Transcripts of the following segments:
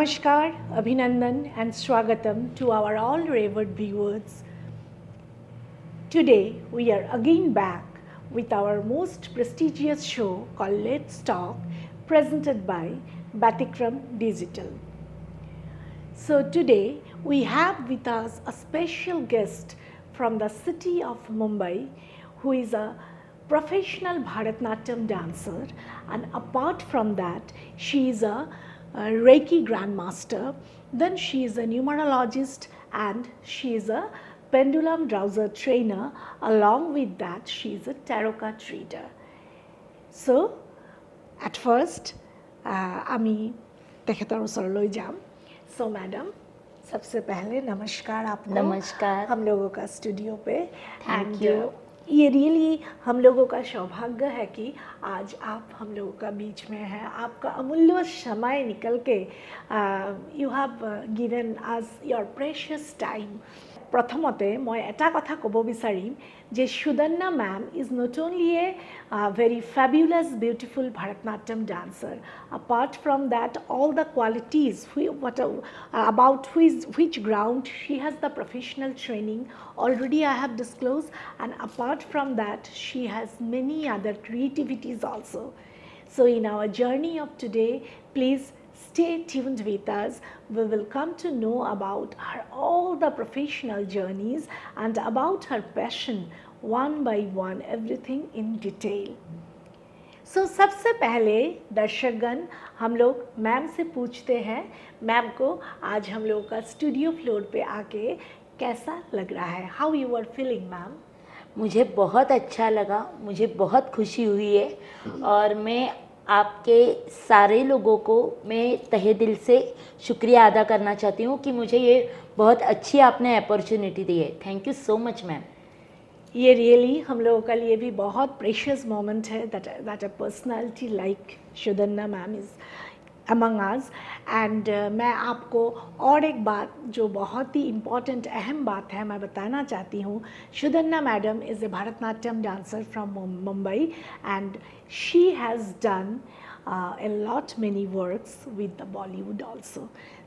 Namaskar, Abhinandan and Swagatam to our all revered viewers. Today we are again back with our most prestigious show called Let's Talk, presented by Batikram Digital. So today we have with us a special guest from the city of Mumbai who is a professional Bharatanatyam dancer, and apart from that she is a Reiki grandmaster, then she is a numerologist and she is a pendulum dowser trainer. Along with that she is a tarot card reader. So at first আমি তেখেতৰ ওচৰলৈ যাম. So madam, सबसे पहले नमस्कार आपको. नमस्कार. हम लोगों का स्टूडियो पे. Thank you. ये रियली हम लोगों का सौभाग्य है कि आज आप हम लोगों का बीच में हैं. आपका अमूल्य समय निकल के you have given us your precious time. प्रथमते मैं एटा कथा कब विचारिम जे Sudanna ma'am is not only a very fabulous beautiful Bharatanatyam dancer. Apart from that, all the qualities about which ground she has the professional training already I have disclosed, and apart from that she has many other creativities also. So in our journey of today, please stay tuned with us. We will come to know about her all the professional journeys and about her passion one by one, everything in detail. So सबसे पहले दर्शकगण हम लोग ma'am से पूछते हैं, ma'am को आज हम लोग का स्टूडियो फ्लोर पे आके कैसा लग रहा है? How you are feeling ma'am? मुझे बहुत अच्छा लगा, मुझे बहुत खुशी हुई है और मैं आपके सारे लोगों को मैं तहे दिल से शुक्रिया अदा करना चाहती हूँ कि मुझे ये बहुत अच्छी आपने अपॉर्चुनिटी दी है. Thank you so much ma'am. ये रियली हम लोगों के लिए भी बहुत प्रेशियस मोमेंट है that a personality like Sudanna ma'am is among us. And मैं आपको और एक बात जो बहुत ही इम्पॉर्टेंट अहम बात है मैं बताना चाहती हूँ. Sudanna madam is a Bharatanatyam dancer from Mumbai and she has done a lot many works with the Bollywood also.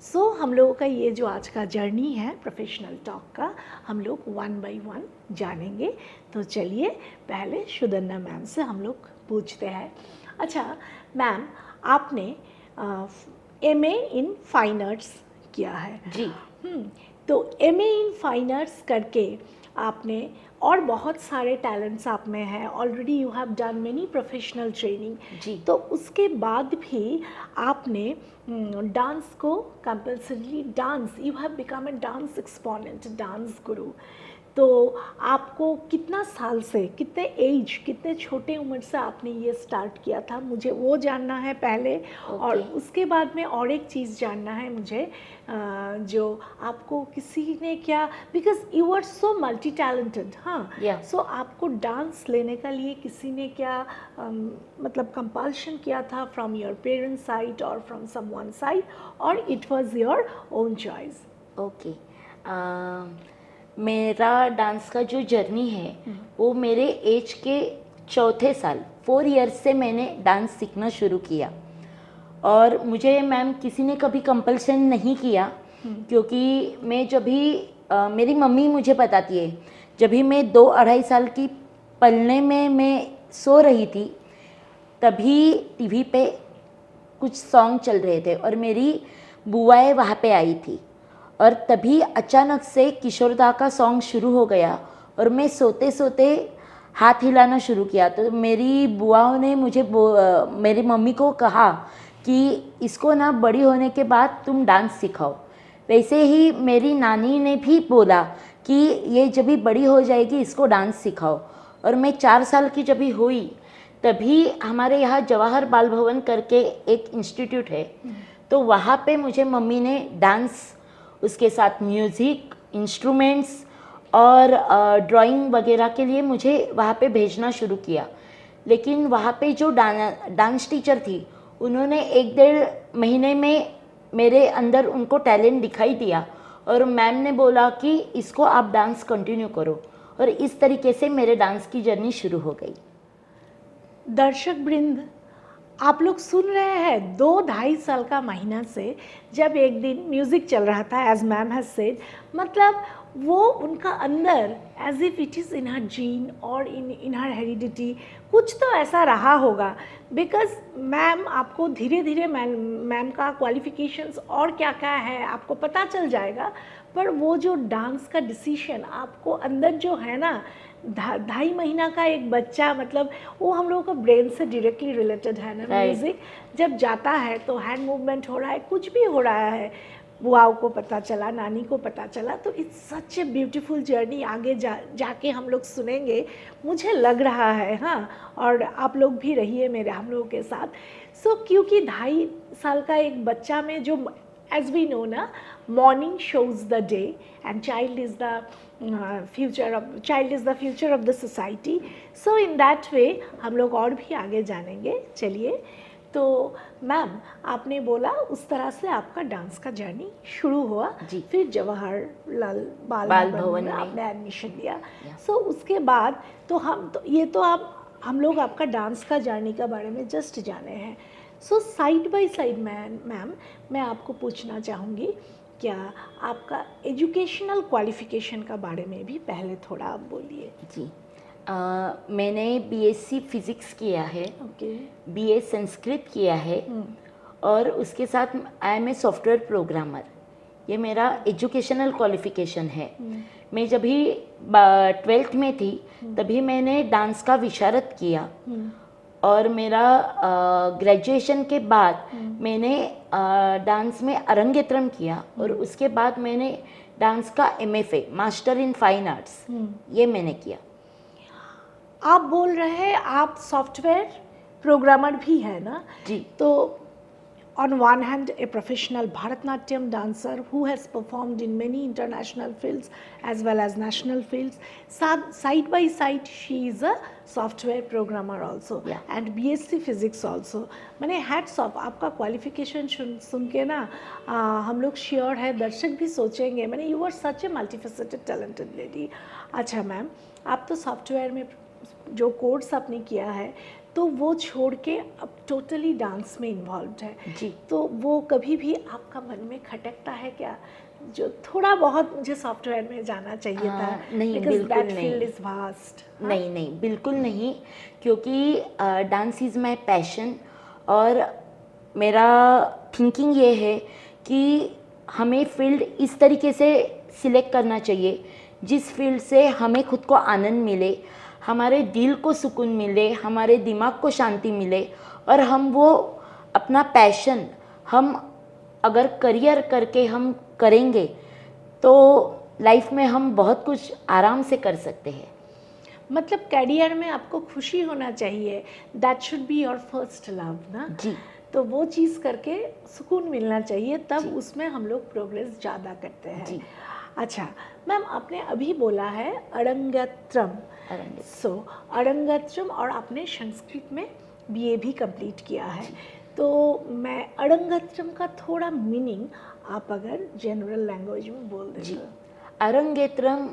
So हम लोगों का ये जो आज का जर्नी है प्रोफेशनल टॉक का, हम लोग वन बाय वन जानेंगे. तो चलिए पहले सुदन्ना मैम से हम लोग पूछते हैं. अच्छा मैम, आपने MA इन फाइन आर्ट्स किया है जी. तो MA इन फाइन आर्ट्स करके आपने और बहुत सारे टैलेंट्स आप में हैं. Already you have done many professional training जी. तो उसके बाद भी आपने डांस को compulsorily dance you have become a dance exponent, dance guru. तो आपको कितना साल से, कितने एज, कितने छोटे उम्र से आपने ये स्टार्ट किया था? मुझे वो जानना है पहले. और उसके बाद में और एक चीज़ जानना है मुझे जो आपको किसी ने क्या, because you are so multi talented. हाँ, सो आपको डांस लेने का लिए किसी ने क्या मतलब कंपल्शन किया था फ्रॉम योर पेरेंट्स साइड और फ्रॉम समवन साइड, और it was your own choice? Okay. मेरा डांस का जो जर्नी है वो मेरे एज के चौथे साल 4 ईयर्स से मैंने डांस सीखना शुरू किया. और मुझे मैम किसी ने कभी कंपल्सन नहीं किया, क्योंकि मैं जब भी मेरी मम्मी मुझे बताती है, जब भी मैं 2-2.5 साल की पलने में मैं सो रही थी तभी टीवी पे कुछ सॉन्ग चल रहे थे और मेरी बुआएं वहाँ पे आई थी और तभी अचानक से किशोरदा का सॉन्ग शुरू हो गया और मैं सोते सोते हाथ हिलाना शुरू किया. तो मेरी बुआओं ने मुझे मेरी मम्मी को कहा कि इसको ना बड़ी होने के बाद तुम डांस सिखाओ. वैसे ही मेरी नानी ने भी बोला कि ये जब भी बड़ी हो जाएगी इसको डांस सिखाओ. और मैं 4 साल की जब भी हुई तभी हमारे यहाँ जवाहर बाल भवन करके एक इंस्टीट्यूट है, तो वहाँ पे मुझे मम्मी ने डांस, उसके साथ म्यूज़िक, इंस्ट्रूमेंट्स और ड्राइंग वगैरह के लिए मुझे वहाँ पे भेजना शुरू किया. लेकिन वहाँ पे जो डांस टीचर थी उन्होंने 1-1.5 महीने में मेरे अंदर उनको टैलेंट दिखाई दिया और मैम ने बोला कि इसको आप डांस कंटिन्यू करो, और इस तरीके से मेरे डांस की जर्नी शुरू हो गई. दर्शक वृंद, आप लोग सुन रहे हैं 2-2.5 साल का महीना से जब एक दिन म्यूज़िक चल रहा था, एज मैम हैज सेड, मतलब वो उनका अंदर as if it is in her gene और इन हर हेरिडिटी, कुछ तो ऐसा रहा होगा। बिकॉज मैम आपको धीरे धीरे मैम का क्वालिफिकेशंस और क्या क्या है आपको पता चल जाएगा, पर वो जो डांस का डिसीशन आपको अंदर जो है ना, 2.5 महीना का एक बच्चा, मतलब वो हम लोगों का ब्रेन से डायरेक्टली रिलेटेड है ना। म्यूज़िक जब जाता है तो हैंड मूवमेंट हो रहा है, कुछ भी हो रहा है, बुआओं को पता चला, नानी को पता चला, तो it's such a beautiful journey. आगे जाके हम लोग सुनेंगे, मुझे लग रहा है, हाँ, और आप लोग भी रहिए मेरे हम लोगों के साथ। क्योंकि 2.5 साल का एक बच्चा में जो, as we know ना, morning shows the day and child is the future of the society. So in that way हम लोग और भी आगे जानेंगे। चलिए, तो मैम आपने बोला उस तरह से आपका डांस का जर्नी शुरू हुआ जी। फिर जवाहरलाल बाल भवन में आपने एडमिशन लिया। उसके बाद तो हम लोग आपका डांस का जर्नी का बारे में जस्ट जाने हैं। साइड बाय साइड मैम मैं आपको पूछना चाहूँगी, क्या आपका एजुकेशनल क्वालिफिकेशन का बारे में भी पहले थोड़ा आप बोलिए। जी, मैंने बीएससी फिज़िक्स किया है, बीए संस्कृत किया है, और उसके साथ I am a software programmer. ये मेरा एजुकेशनल क्वालिफिकेशन है। मैं जब भी 12th में थी तभी मैंने डांस का विशारद किया, और मेरा ग्रेजुएशन के बाद मैंने डांस में अरंगेत्रम किया, और उसके बाद मैंने डांस का MFA master in fine arts ये मैंने किया। आप बोल रहे हैं आप सॉफ्टवेयर प्रोग्रामर भी है ना? जी। तो on one hand a professional Bharatnatyam dancer who has performed in many international fields as well as national fields, side by side she is a software programmer also, and BSc physics also। मैंने hats off, आपका qualification सुन के ना हम लोग sure है, दर्शक भी सोचेंगे, मैंने you are such a multifaceted talented lady. अच्छा मैम, आप तो सॉफ्टवेयर में जो कोर्स आपने किया है तो वो छोड़ के अब टोटली डांस में इन्वॉल्व्ड है जी। तो वो कभी भी आपका मन में खटकता है क्या, जो थोड़ा बहुत मुझे सॉफ्टवेयर में जाना चाहिए था? नहीं, बिल्कुल नहीं। Field is vast. नहीं, बिल्कुल नहीं, क्योंकि डांस इज़ माय पैशन, और मेरा थिंकिंग ये है कि हमें फील्ड इस तरीके से सिलेक्ट करना चाहिए जिस फील्ड से हमें खुद को आनंद मिले, हमारे दिल को सुकून मिले, हमारे दिमाग को शांति मिले, और हम वो अपना पैशन हम अगर करियर करके हम करेंगे तो लाइफ में हम बहुत कुछ आराम से कर सकते हैं। मतलब करियर में आपको खुशी होना चाहिए, that should be your first love ना जी। तो वो चीज़ करके सुकून मिलना चाहिए, तब उसमें हम लोग प्रोग्रेस ज़्यादा करते हैं जी। अच्छा मैम, आपने अभी बोला है अरंगेत्रम, अरंगेत्रम, और आपने संस्कृत में बीए भी कंप्लीट किया है, तो मैं अरंगेत्रम का थोड़ा मीनिंग आप अगर जनरल लैंग्वेज में बोल दें। जी, अरंगेत्रम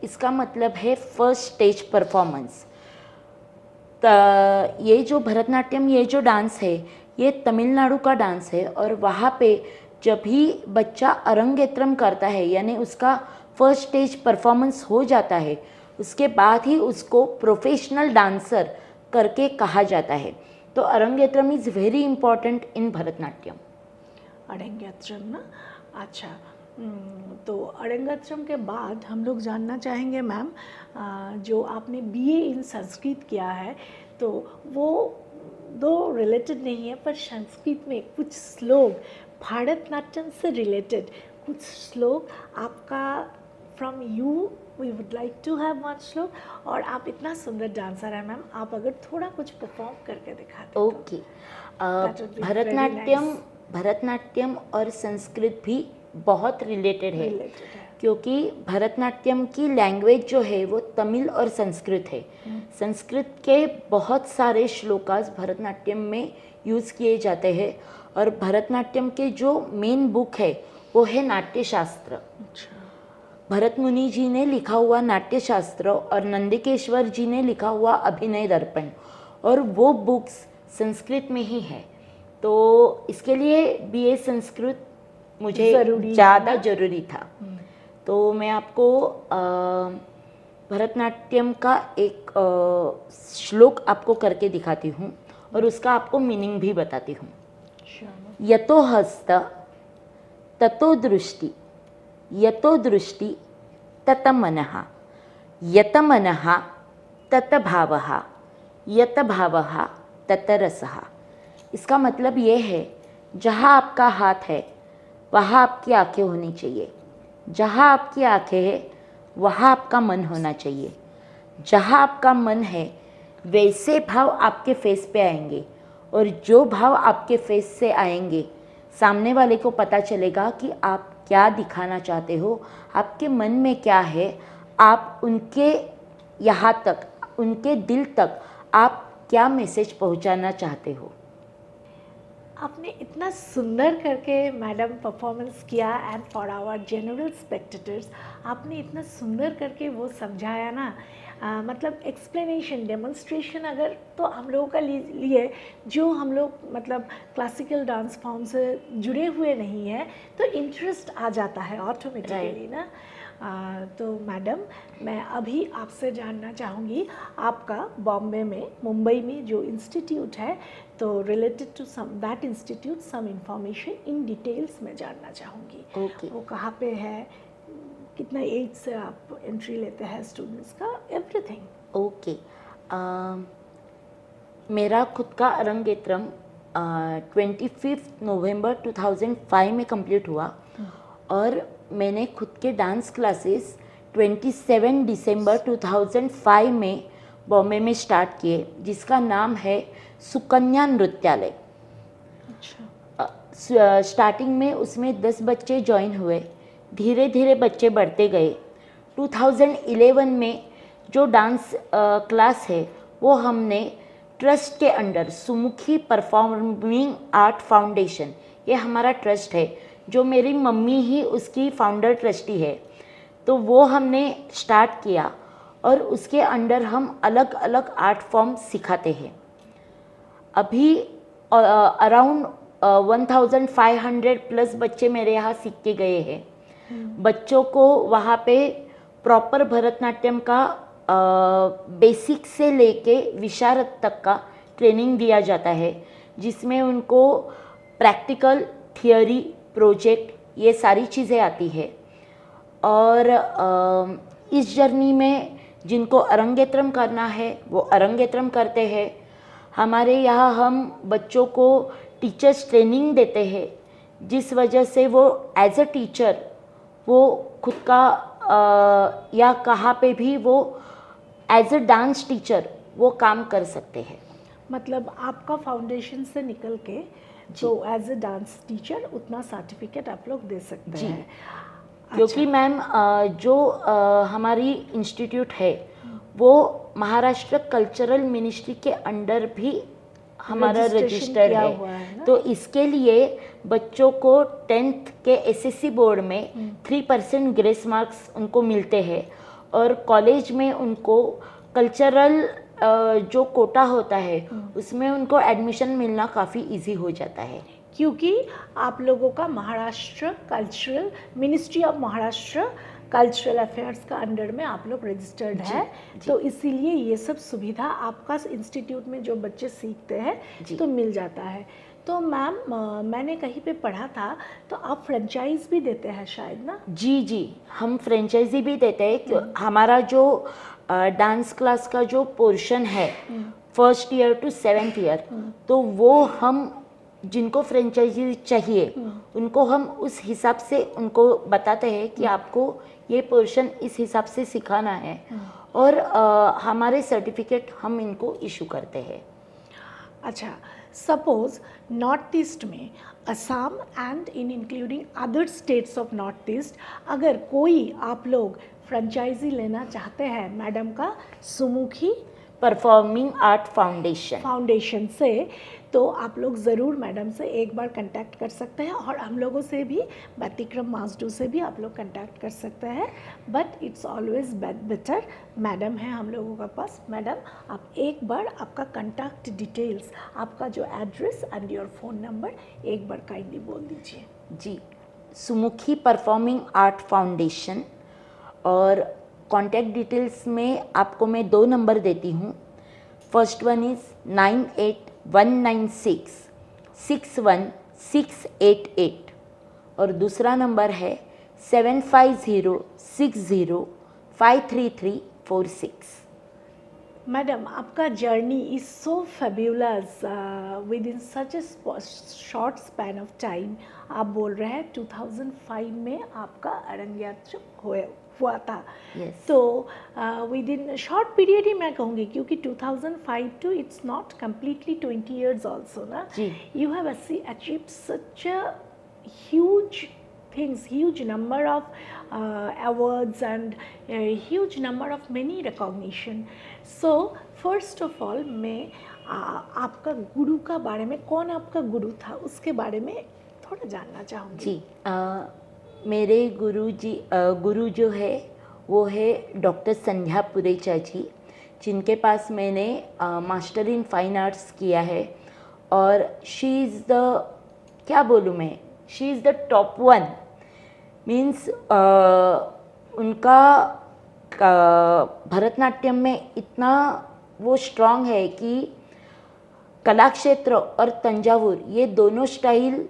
इसका मतलब है फर्स्ट स्टेज परफॉर्मेंस। ये जो भरतनाट्यम, ये जो डांस है, ये तमिलनाडु का डांस है, और वहाँ पे जब भी बच्चा अरंगेत्रम करता है, यानी उसका फर्स्ट स्टेज परफॉर्मेंस हो जाता है, उसके बाद ही उसको प्रोफेशनल डांसर करके कहा जाता है। तो arangetram is very important in Bharatanatyam. Arangetram ना, अच्छा। तो अरंगेत्रम के बाद हम लोग जानना चाहेंगे मैम, जो आपने बीए इन संस्कृत किया है, तो वो दो रिलेटेड नहीं है, पर संस्कृत में कुछ श्लोक भारतनाट्यम से रिलेटेड, कुछ श्लोक आपका from you, we would like to have one shloka, और आप इतना सुंदर डांसर है मैम, आप अगर थोड़ा कुछ परफॉर्म करके दिखाते। ओके। भरतनाट्यम और संस्कृत भी बहुत रिलेटेड है, क्योंकि भरतनाट्यम की लैंग्वेज जो है वो तमिल और संस्कृत है। संस्कृत के बहुत सारे श्लोकास भरतनाट्यम में यूज़ किए जाते हैं, और भरतनाट्यम के जो मेन बुक है वो है नाट्यशास्त्र। भरत मुनि जी ने लिखा हुआ नाट्यशास्त्र और नंदिकेश्वर जी ने लिखा हुआ अभिनय दर्पण, और वो बुक्स संस्कृत में ही है, तो इसके लिए बीए संस्कृत मुझे ज़रूरी ज़्यादा है ना? ज़रूरी था। तो मैं आपको भरतनाट्यम का एक श्लोक आपको करके दिखाती हूँ और उसका आपको मीनिंग भी बताती हूँ। यतो हस्त ततो दृष्टि, यतो दृष्टि तत मनः, यत मनः तत भावः, यत भावः तत रसः। इसका मतलब ये है, जहाँ आपका हाथ है वहाँ आपकी आंखें होनी चाहिए, जहाँ आपकी आंखें हैं वहाँ आपका मन होना चाहिए, जहाँ आपका मन है वैसे भाव आपके फेस पे आएंगे, और जो भाव आपके फेस से आएंगे सामने वाले को पता चलेगा कि आप क्या दिखाना चाहते हो, आपके मन में क्या है, आप उनके यहाँ तक, उनके दिल तक आप क्या मैसेज पहुँचाना चाहते हो। आपने इतना सुंदर करके मैडम परफॉर्मेंस किया, and for our general spectators आपने इतना सुंदर करके वो समझाया ना, मतलब एक्सप्लेनेशन, डेमोन्स्ट्रेशन अगर तो हम लोगों का लिए जो हम लोग मतलब क्लासिकल डांस फॉर्म से जुड़े हुए नहीं है, तो इंटरेस्ट आ जाता है ऑटोमेटिकली ना। तो मैडम, मैं अभी आपसे जानना चाहूँगी, आपका बॉम्बे में, मुंबई में जो इंस्टीट्यूट है, तो related to some that institute some information in details मैं जानना चाहूँगी। ओके। वो कहाँ पे है, कितना एज से आप एंट्री लेते हैं स्टूडेंट्स का, एवरीथिंग। ओके। मेरा खुद का अरंगेत्रम 25 नवंबर 2005 में कंप्लीट हुआ, और मैंने खुद के डांस क्लासेस 27 दिसंबर 2005 में बॉम्बे में स्टार्ट किए, जिसका नाम है सुकन्या नृत्यालय। अच्छा। स्टार्टिंग में उसमें 10 बच्चे ज्वाइन हुए, धीरे धीरे बच्चे बढ़ते गए। 2011 में जो डांस क्लास है वो हमने ट्रस्ट के अंडर, सुमुखी परफॉर्मिंग आर्ट फाउंडेशन, ये हमारा ट्रस्ट है, जो मेरी मम्मी ही उसकी फाउंडर ट्रस्टी है, तो वो हमने स्टार्ट किया, और उसके अंडर हम अलग अलग आर्ट फॉर्म सिखाते हैं। अभी अराउंड 1500 प्लस बच्चे मेरे यहाँ सीख के गए हैं। बच्चों को वहाँ पे प्रॉपर भरतनाट्यम का बेसिक से लेके विशारद तक का ट्रेनिंग दिया जाता है, जिसमें उनको प्रैक्टिकल, थियोरी, प्रोजेक्ट, ये सारी चीज़ें आती है। और इस जर्नी में जिनको अरंगेत्रम करना है वो अरंगेत्रम करते हैं। हमारे यहाँ हम बच्चों को टीचर्स ट्रेनिंग देते हैं, जिस वजह से वो एज अ टीचर वो खुद का या कहाँ पे भी वो एज अ डांस टीचर वो काम कर सकते हैं। मतलब आपका फाउंडेशन से निकल के तो एज अ डांस टीचर उतना सर्टिफिकेट आप लोग दे सकते जी। हैं। क्योंकि मैम जो हमारी इंस्टीट्यूट है वो महाराष्ट्र कल्चरल मिनिस्ट्री के अंडर भी हमारा रजिस्टर्ड है, तो इसके लिए बच्चों को 10th के एसएससी बोर्ड में 3% ग्रेस मार्क्स उनको मिलते हैं, और कॉलेज में उनको कल्चरल जो कोटा होता है उसमें उनको एडमिशन मिलना काफ़ी इजी हो जाता है, क्योंकि आप लोगों का Maharashtra cultural ministry of Maharashtra cultural affairs का अंडर में आप लोग रजिस्टर्ड है, तो इसीलिए ये सब सुविधा आपका इंस्टीट्यूट में जो बच्चे सीखते हैं तो मिल जाता है। तो मैम, मैंने कहीं पे पढ़ा था तो आप फ्रेंचाइज भी देते हैं शायद ना? जी, हम फ्रेंचाइजी भी देते हैं। हमारा जो डांस क्लास का जो पोर्शन है 1st year to 7th year, तो वो हम जिनको फ्रेंचाइजी चाहिए उनको हम उस हिसाब से उनको बताते हैं कि आपको ये पोर्शन इस हिसाब से सिखाना है, और हमारे सर्टिफिकेट हम इनको इशू करते हैं। अच्छा, सपोज नॉर्थ ईस्ट में Assam and in including other states of north east, अगर कोई आप लोग फ्रेंचाइजी लेना चाहते हैं मैडम का सुमुखी परफॉर्मिंग आर्ट फाउंडेशन से, तो आप लोग ज़रूर मैडम से एक बार कांटेक्ट कर सकते हैं, और हम लोगों से भी, व्यतिक्रम मास्डू से भी आप लोग कांटेक्ट कर सकते हैं। But it's always better, madam है हम लोगों के पास। मैडम, आप एक बार आपका कांटेक्ट डिटेल्स, आपका जो address and your phone number एक बार काइंडली बोल दीजिए। जी, सुमुखी परफॉर्मिंग आर्ट फाउंडेशन, और कॉन्टैक्ट डिटेल्स में आपको मैं 2 नंबर देती हूँ। फर्स्ट वन इज़ 9819661688, और दूसरा नंबर है 7506053346। मैडम, आपका journey is so fabulous within such a short span of time. आप बोल रहे हैं 2005 में आपका अरंगेट्र हुआ था। Yes. तो विद इन शॉर्ट पीरियड ही मैं कहूँगी, क्योंकि 2005 to it's not completely 20 years also ना। जी। You have achieved such a huge things, huge number of awards and huge number of many recognition. So first of all, मैं आपका गुरु का बारे में, कौन आपका गुरु था उसके बारे में थोड़ा जानना चाहूँगी। जी, मेरे गुरु जो है वो है डॉक्टर संध्या पुरेचा जी, जिनके पास मैंने मास्टर इन फाइन आर्ट्स किया है। और शी इज़ द, क्या बोलूँ मैं, she is the top 1। Means उनका भरतनाट्यम में इतना वो स्ट्रांग है कि कला क्षेत्र और तंजावुर, ये दोनों स्टाइल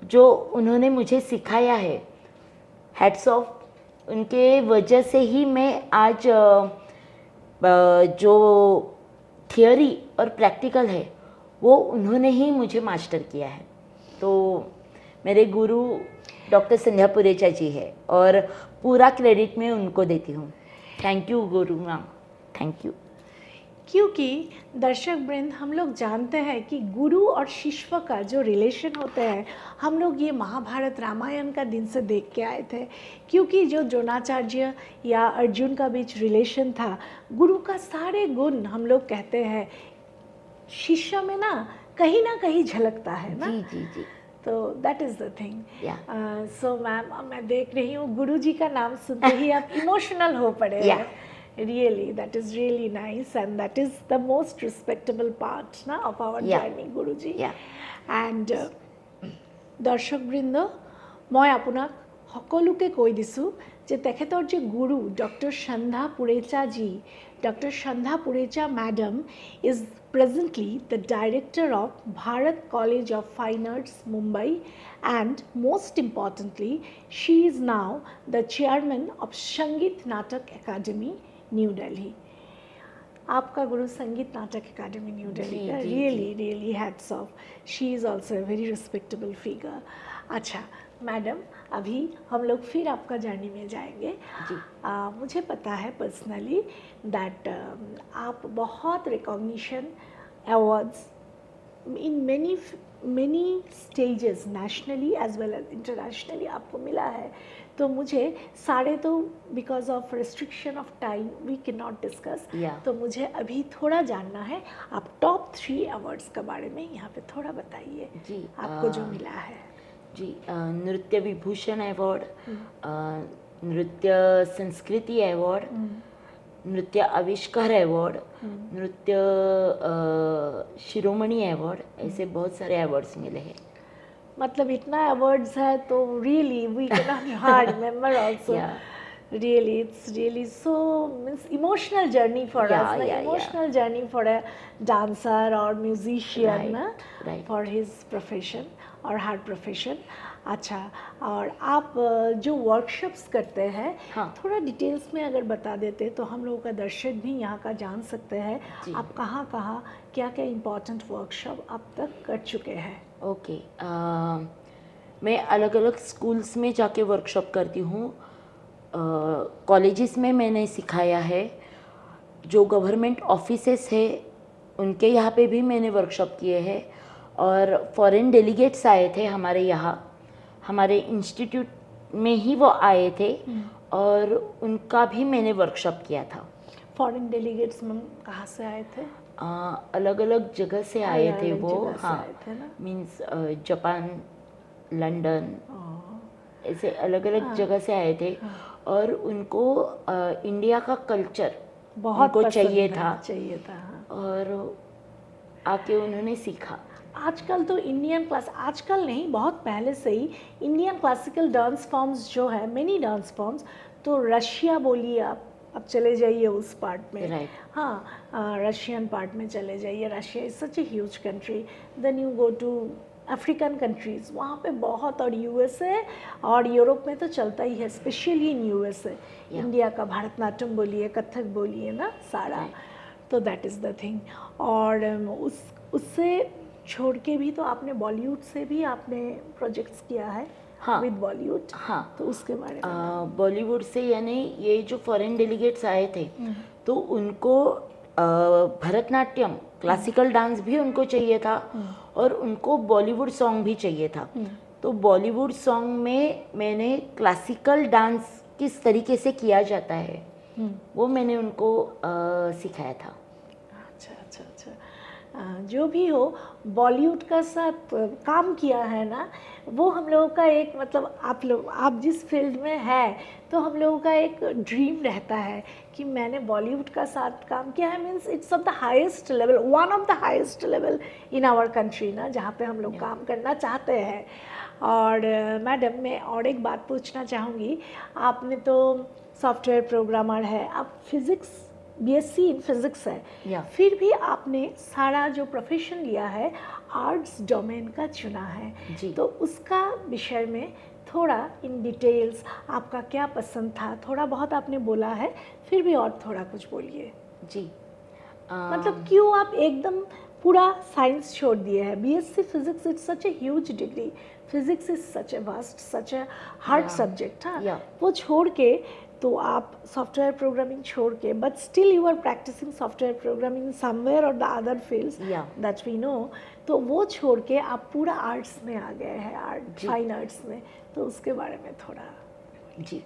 जो उन्होंने मुझे सिखाया है, हैट्स ऑफ, उनके वजह से ही मैं आज जो थियोरी और प्रैक्टिकल है वो उन्होंने ही मुझे मास्टर किया है। तो मेरे गुरु डॉक्टर संध्या पुरेचा जी है, और पूरा क्रेडिट मैं उनको देती हूँ। Thank you Guru ma'am, thank you. क्योंकि दर्शक वृंद, हम लोग जानते हैं कि गुरु और शिष्य का जो रिलेशन होते हैं, हम लोग ये महाभारत रामायण का दिन से देख के आए थे। क्योंकि जो द्रोणाचार्य या अर्जुन का बीच रिलेशन था, गुरु का सारे गुण हम लोग कहते हैं शिष्य में ना कहीं झलकता है ना। जी जी जी। तो that is the thing. Yeah. So ma'am, मैं देख रही हूँ गुरु जी का नाम सुनते ही आप इमोशनल हो पड़े हैं। Really, that is really nice, and that is the most respectable part na of our journey, Guruji. And দর্শক বৃন্দ, মই আপোনাক সকলোকে কৈ দিছোঁ যে তেখেতৰ যে গুৰু doctor Sandhya Purecha ji, doctor Sandhya Purecha madam is presently the director of Bharat College of Fine Arts, Mumbai, and most importantly, she is now the chairman of Sangeet Natak Academy, new Delhi. आपका गुरु संगीत नाटक अकादमी न्यू दिल्ली का, really hats off. She is also a very respectable figure. अच्छा madam, अभी हम लोग फिर आपका जर्नी में जाएंगे। मुझे पता है पर्सनली दैट आप बहुत रिकॉग्निशन, अवार्ड्स इन many stages nationally as well as internationally आपको मिला है। तो मुझे सारे तो because of restriction of time we can not discuss, तो मुझे अभी थोड़ा जानना है, आप टॉप 3 अवार्ड्स के बारे में यहाँ पे थोड़ा बताइए जी, आपको जो मिला है। जी, नृत्य विभूषण अवार्ड, नृत्य संस्कृति अवार्ड, नृत्य आविष्कार अवार्ड, नृत्य शिरोमणि अवार्ड, ऐसे बहुत सारे अवार्ड्स मिले हैं। मतलब इतना अवार्ड्स है तो really we can not remember also. Really, it's really so means emotional journey for us, emotional journey for a dancer or musician, for his profession or her profession. अच्छा, और आप जो वर्कशॉप्स करते हैं, थोड़ा डिटेल्स में अगर बता देते तो हम लोगों का दर्शक भी यहाँ का जान सकते हैं। आप कहाँ क्या इम्पोर्टेंट वर्कशॉप अब तक कर चुके हैं? ओके, मैं अलग अलग स्कूल्स में जाके वर्कशॉप करती हूँ। कॉलेजेस में मैंने सिखाया है, जो गवर्नमेंट ऑफिसेस है उनके यहाँ पे भी मैंने वर्कशॉप किए हैं, और फॉरेन डेलीगेट्स आए थे हमारे यहाँ, हमारे इंस्टीट्यूट में ही वो आए थे, और उनका भी मैंने वर्कशॉप किया था। फॉरेन डेलीगेट्स में कहाँ से आए थे? अलग अलग जगह से आए थे अलग-अलग वो, जगह से हाँ, आए थे ना? मीन्स जापान, लंदन, ओह, ऐसे अलग अलग जगह से आए थे। और उनको इंडिया का कल्चर बहुत उनको पसंद चाहिए है, था, चाहिए था, हाँ। और आके उन्होंने सीखा। आजकल तो आजकल नहीं, बहुत पहले से ही इंडियन क्लासिकल डांस फॉर्म्स जो है, मेनी डांस फॉर्म्स, तो रशिया बोलिए आप चले जाइए उस पार्ट में, Right. हाँ, रशियन पार्ट में चले जाइए। Russia is such a huge country. Then you go to African countries, वहाँ पे बहुत, और यूएसए और यूरोप में तो चलता ही है, स्पेशली इन यूएसए। इंडिया का भरतनाट्यम बोलिए, कथक बोलिए ना, सारा, तो दैट इज़ द थिंग। और उससे छोड़ के भी तो आपने बॉलीवुड से भी आपने प्रोजेक्ट्स किया है, हाँ, विद बॉलीवुड, हाँ, तो उसके बारे में। बॉलीवुड से, यानी ये जो फॉरेन डेलीगेट्स आए थे तो उनको भरतनाट्यम, क्लासिकल डांस भी उनको चाहिए था, और उनको बॉलीवुड सॉन्ग भी चाहिए था। तो बॉलीवुड सॉन्ग में मैंने क्लासिकल डांस किस तरीके से किया जाता है वो मैंने उनको सिखाया था। अच्छा अच्छा अच्छा, जो भी हो, बॉलीवुड का साथ काम किया है ना, वो हम लोगों का एक, मतलब आप जिस फील्ड में है, तो हम लोगों का एक ड्रीम रहता है कि मैंने बॉलीवुड का साथ काम किया है, means it's of the highest level, one of the highest level in our country ना, जहाँ पे हम लोग काम करना चाहते हैं। और मैडम, मैं और एक बात पूछना चाहूँगी, आपने तो सॉफ्टवेयर प्रोग्रामर है, आप फिज़िक्स, बीएससी इन फिज़िक्स है, या फिर भी आपने सारा जो प्रोफेशन लिया है आर्ट्स डोमेन का चुना है, जी। तो उसका विषय में थोड़ा इन डिटेल्स आपका क्या पसंद था? थोड़ा बहुत आपने बोला है, फिर भी और थोड़ा कुछ बोलिए। जी, मतलब क्यों आप एकदम पूरा साइंस छोड़ दिए हैं? BSc physics, it's such a huge degree, physics is such a vast, such a hard subject, हाँ, Yeah. वो छोड़ के तो आप सॉफ्टवेयर प्रोग्रामिंग छोड़ के, but still you are practising software programming somewhere और the other fields that we know, तो वो छोड़ के आप पूरा आर्ट्स में आ गए हैं, आर्ट, फाइन आर्ट्स में, तो उसके बारे में थोड़ा। जी,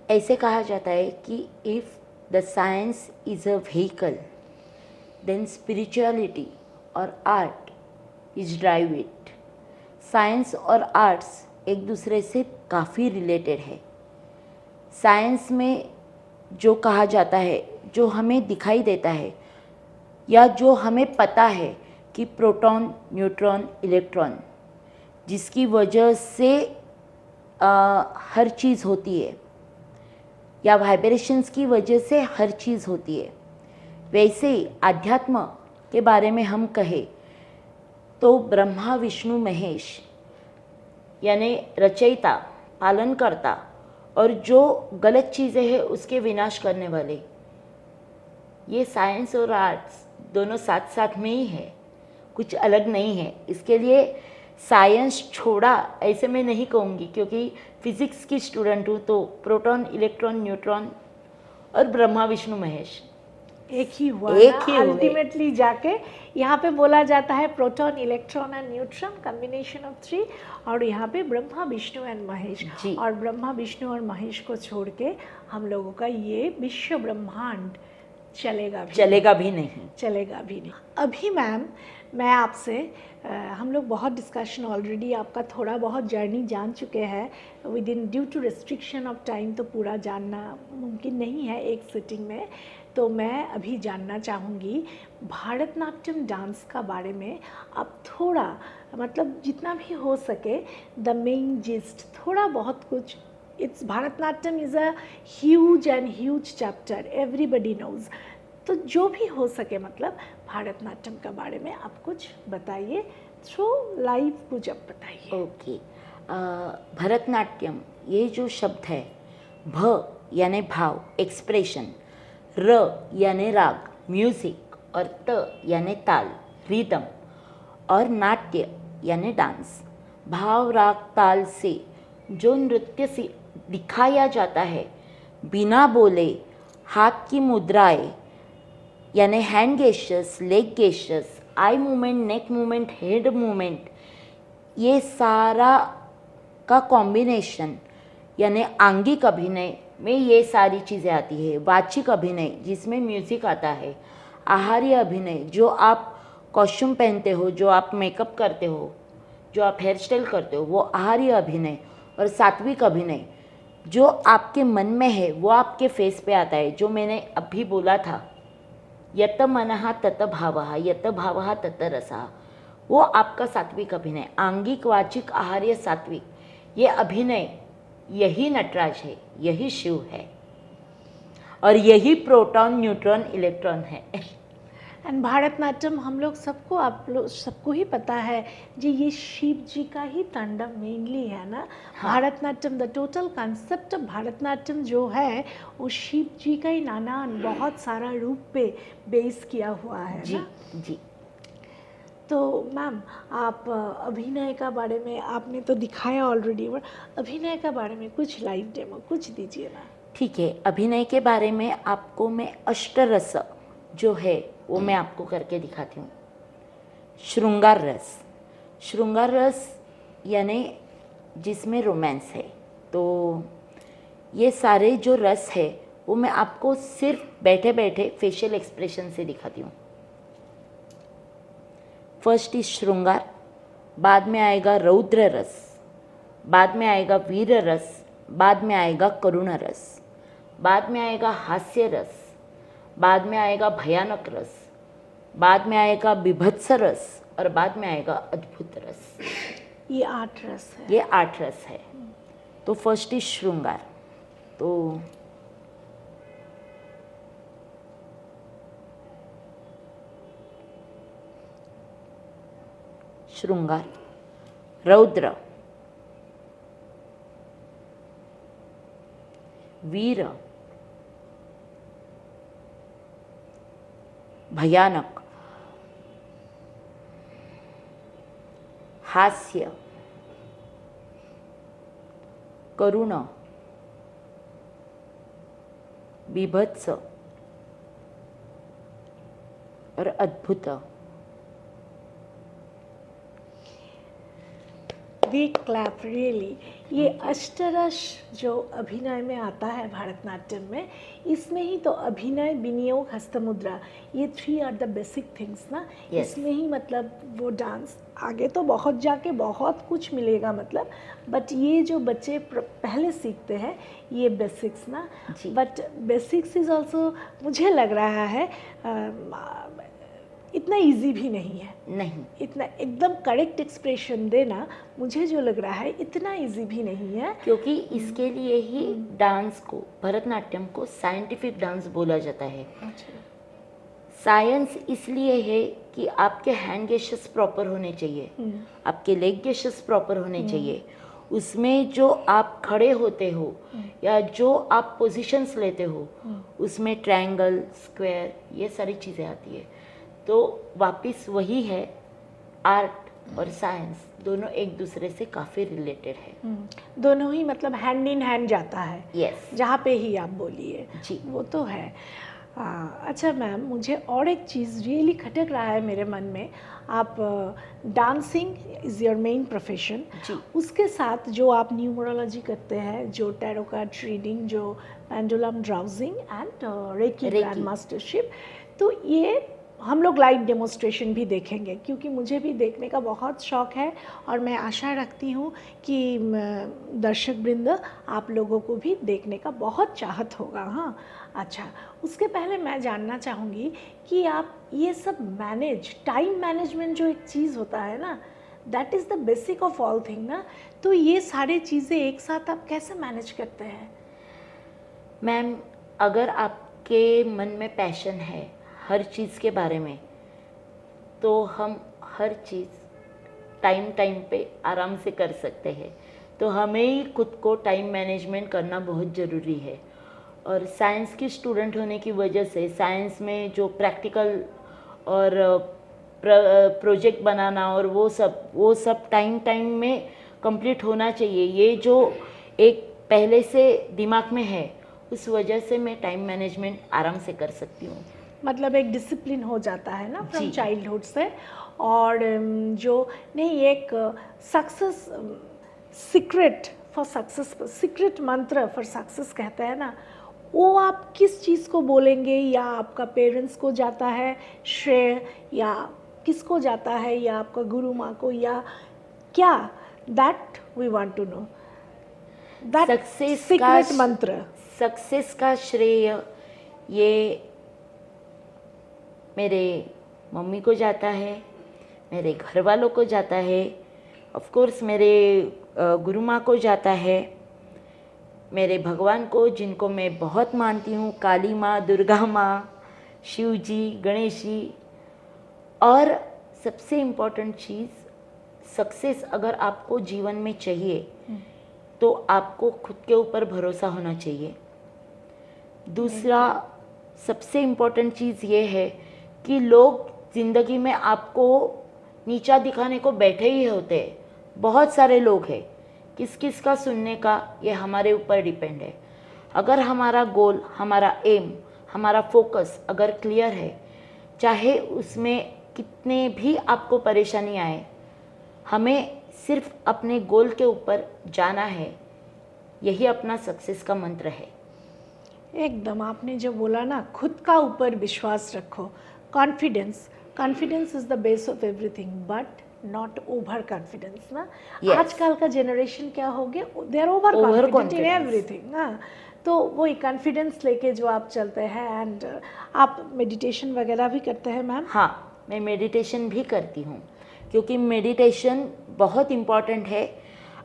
ऐसे कहा जाता है कि if the science is a vehicle then spirituality और art is drive it. Science और आर्ट्स एक दूसरे से काफ़ी रिलेटेड है। साइंस में जो कहा जाता है, जो हमें दिखाई देता है या जो हमें पता है कि प्रोटॉन, न्यूट्रॉन, इलेक्ट्रॉन, जिसकी वजह से हर चीज़ होती है, या वाइब्रेशंस की वजह से हर चीज़ होती है, वैसे ही आध्यात्म के बारे में हम कहें तो ब्रह्मा, विष्णु, महेश, यानी रचयिता, पालनकर्ता, और जो गलत चीज़ें हैं उसके विनाश करने वाले, ये साइंस और आर्ट्स दोनों साथ साथ में ही है, कुछ अलग नहीं है। इसके लिए साइंस छोड़ा ऐसे मैं नहीं कहूँगी, क्योंकि फिज़िक्स की स्टूडेंट हूँ, तो प्रोटॉन, इलेक्ट्रॉन, न्यूट्रॉन और ब्रह्मा, विष्णु, महेश एक ही हुआ एक ना, ही हुए। अल्टीमेटली जाके यहाँ पे बोला जाता है proton, electron and neutron, combination of 3, और यहाँ पे ब्रह्मा, विष्णु एंड महेश, जी। और ब्रह्मा, विष्णु और महेश को छोड़ के हम लोगों का ये विश्व ब्रह्मांड चलेगा भी नहीं। चलेगा भी नहीं। अभी मैम, मैं आपसे हम लोग बहुत डिस्कशन ऑलरेडी आपका थोड़ा बहुत जर्नी जान चुके हैं, within due to restriction of time तो पूरा जानना मुमकिन नहीं है एक सिटिंग में, तो मैं अभी जानना चाहूँगी भारतनाट्यम डांस का बारे में। आप थोड़ा, मतलब जितना भी हो सके, द मेन जिस्ट, थोड़ा बहुत कुछ। It's Bharatanatyam is a huge and huge chapter, everybody knows, तो जो भी हो सके, मतलब भारतनाट्यम के बारे में आप कुछ बताइए, थ्रू लाइव कुछ आप बताइए। ओके, भरतनाट्यम, ये जो शब्द है, भ यानी भाव, एक्सप्रेशन, र यानी राग, म्यूजिक, और त यानी ताल, रिदम, और नाट्य यानी डांस। भाव, राग, ताल से जो नृत्य से दिखाया जाता है, बिना बोले, हाथ की मुद्राएं यानी hand gestures, leg gestures, eye movement, neck movement, head movement, ये सारा का कॉम्बिनेशन यानी आंगिक अभिनय में ये सारी चीज़ें आती है। वाचिक अभिनय जिसमें म्यूज़िक आता है, आहार्य अभिनय जो आप कॉस्ट्यूम पहनते हो, जो आप मेकअप करते हो, जो आप हेयर स्टाइल करते हो, वो आहार्य अभिनय। और सात्विक अभिनय जो आपके मन में है वो आपके फेस पे आता है, जो मैंने अभी बोला था, यत मनः तत भावः, यत भावः तत रसः, वो आपका सात्विक अभिनय। आंगिक, वाचिक, आहार्य, सात्विक, ये अभिनय, यही नटराज है, यही शिव है, और यही प्रोटॉन, न्यूट्रॉन, इलेक्ट्रॉन है। एंड भारतनाट्यम हम लोग सबको, आप लोग सबको ही पता है जी, ये शिव जी का ही तांडव मेनली है ना। हाँ। Bharatanatyam, the total concept of Bharatanatyam जो है वो शिव जी का ही नाना बहुत सारा रूप पे बेस किया हुआ है जी ना। जी। तो मैम, आप अभिनय का बारे में आपने तो दिखाया ऑलरेडी, बट अभिनय का बारे में कुछ लाइव डेमो कुछ दीजिए ना। ठीक है, अभिनय के बारे में आपको मैं अष्टरस जो है वो मैं आपको करके दिखाती हूँ। श्रृंगार रस, श्रृंगार रस यानी जिसमें रोमांस है। तो ये सारे जो रस है वो मैं आपको सिर्फ बैठे बैठे फेशियल एक्सप्रेशन से दिखाती हूँ। फर्स्ट इज श्रृंगार, बाद में आएगा रौद्र रस, बाद में आएगा वीर रस, बाद में आएगा करुण रस, बाद में आएगा हास्य रस, बाद में आएगा भयानक रस, बाद में आएगा बीभत्स रस, और बाद में आएगा अद्भुत रस। ये 8 रस है। ये 8 रस है। तो फर्स्ट इज श्रृंगार। तो श्रृंगार, रौद्र, वीर, भयानक, हास्य, करुण, बीभत्स और अद्भुत। Big clap really. ये अष्टरस जो अभिनय में आता है भारतनाट्यम में, इसमें ही तो अभिनय, विनियोग, हस्तमुद्रा, ये 3 आर द बेसिक थिंग्स ना। Yes. इसमें ही मतलब वो डांस आगे तो बहुत जाके बहुत कुछ मिलेगा मतलब, बट ये जो बच्चे पहले सीखते हैं ये बेसिक्स ना। जी। बट बेसिक्स इज ऑल्सो, मुझे लग रहा है इतना इजी भी नहीं है। नहीं, इतना एकदम करेक्ट एक्सप्रेशन देना, मुझे जो लग रहा है इतना इजी भी नहीं है। क्योंकि इसके लिए ही डांस को, भरतनाट्यम को साइंटिफिक डांस बोला जाता है। साइंस इसलिए है कि आपके हैंड गेस्चर्स प्रॉपर होने चाहिए, आपके लेग गेस्चर्स प्रॉपर होने चाहिए, उसमें जो आप खड़े होते हो या जो आप पोजीशंस लेते हो उसमें ट्रायंगल, स्क्वायर, ये सारी चीज़ें आती है। तो वापस वही है, आर्ट और साइंस दोनों एक दूसरे से काफ़ी रिलेटेड है। दोनों ही मतलब हैंड इन हैंड जाता है। यस। जहाँ पे ही आप बोलिए जी। वो तो है। अच्छा मैम, मुझे और एक चीज़ रियली खटक रहा है मेरे मन में। आप dancing is your main profession, जी। उसके साथ जो आप न्यूमरोलॉजी करते हैं, जो टैरो कार्ड रीडिंग, जो pendulum dowsing and reiki grand mastership, तो ये हम लोग लाइव डेमोन्स्ट्रेशन भी देखेंगे, क्योंकि मुझे भी देखने का बहुत शौक़ है और मैं आशा रखती हूँ कि दर्शक वृंद आप लोगों को भी देखने का बहुत चाहत होगा। हाँ, अच्छा, उसके पहले मैं जानना चाहूँगी कि आप ये सब टाइम मैनेजमेंट जो एक चीज़ होता है ना, that is the basic of all thing ना, तो ये सारी चीज़ें एक साथ आप कैसे मैनेज करते हैं? मैम, अगर आपके मन में पैशन है हर चीज़ के बारे में, तो हम हर चीज़ टाइम पे आराम से कर सकते हैं। तो हमें ही खुद को टाइम मैनेजमेंट करना बहुत ज़रूरी है। और साइंस की स्टूडेंट होने की वजह से साइंस में जो प्रैक्टिकल और प्रोजेक्ट बनाना और वो सब टाइम में कंप्लीट होना चाहिए। ये जो एक पहले से दिमाग में है, उस वजह से मैं टाइम मैनेजमेंट आराम से कर सकती हूँ। मतलब एक डिसिप्लिन हो जाता है ना फ्रॉम जी। चाइल्डहुड से। और जो नहीं, एक success secret for success, secret मंत्र फॉर सक्सेस कहते हैं ना, वो आप किस चीज़ को बोलेंगे? या आपका पेरेंट्स को जाता है श्रेय, या किसको जाता है, या आपका गुरु माँ को, या क्या? That we want to know, that success secret mantra. Success का श्रेय ये मेरे मम्मी को जाता है, मेरे घर वालों को जाता है, ऑफ कोर्स मेरे गुरु माँ को जाता है, मेरे भगवान को जिनको मैं बहुत मानती हूँ, काली माँ, दुर्गा माँ, शिव जी, गणेश जी। और सबसे इम्पोर्टेंट चीज़, सक्सेस अगर आपको जीवन में चाहिए तो आपको खुद के ऊपर भरोसा होना चाहिए। दूसरा सबसे इम्पोर्टेंट चीज़ ये है कि लोग ज़िंदगी में आपको नीचा दिखाने को बैठे ही होते हैं, बहुत सारे लोग हैं। किस किस का सुनने का ये हमारे ऊपर डिपेंड है। अगर हमारा गोल, हमारा एम, हमारा फोकस अगर क्लियर है, चाहे उसमें कितने भी आपको परेशानी आए, हमें सिर्फ अपने गोल के ऊपर जाना है। यही अपना सक्सेस का मंत्र है। एकदम आपने जो बोला ना, खुद का ऊपर विश्वास रखो, confidence, confidence is the base of everything, but not over confidence ना। Yes. आजकल का जनरेशन क्या हो गया, they are over confident in Overconfidence. Everything. हाँ, तो वही कॉन्फिडेंस लेके जो आप चलते हैं। एंड आप मेडिटेशन वगैरह भी करते हैं मैम? हाँ, मैं मेडिटेशन भी करती हूँ, क्योंकि मेडिटेशन बहुत इम्पॉर्टेंट है।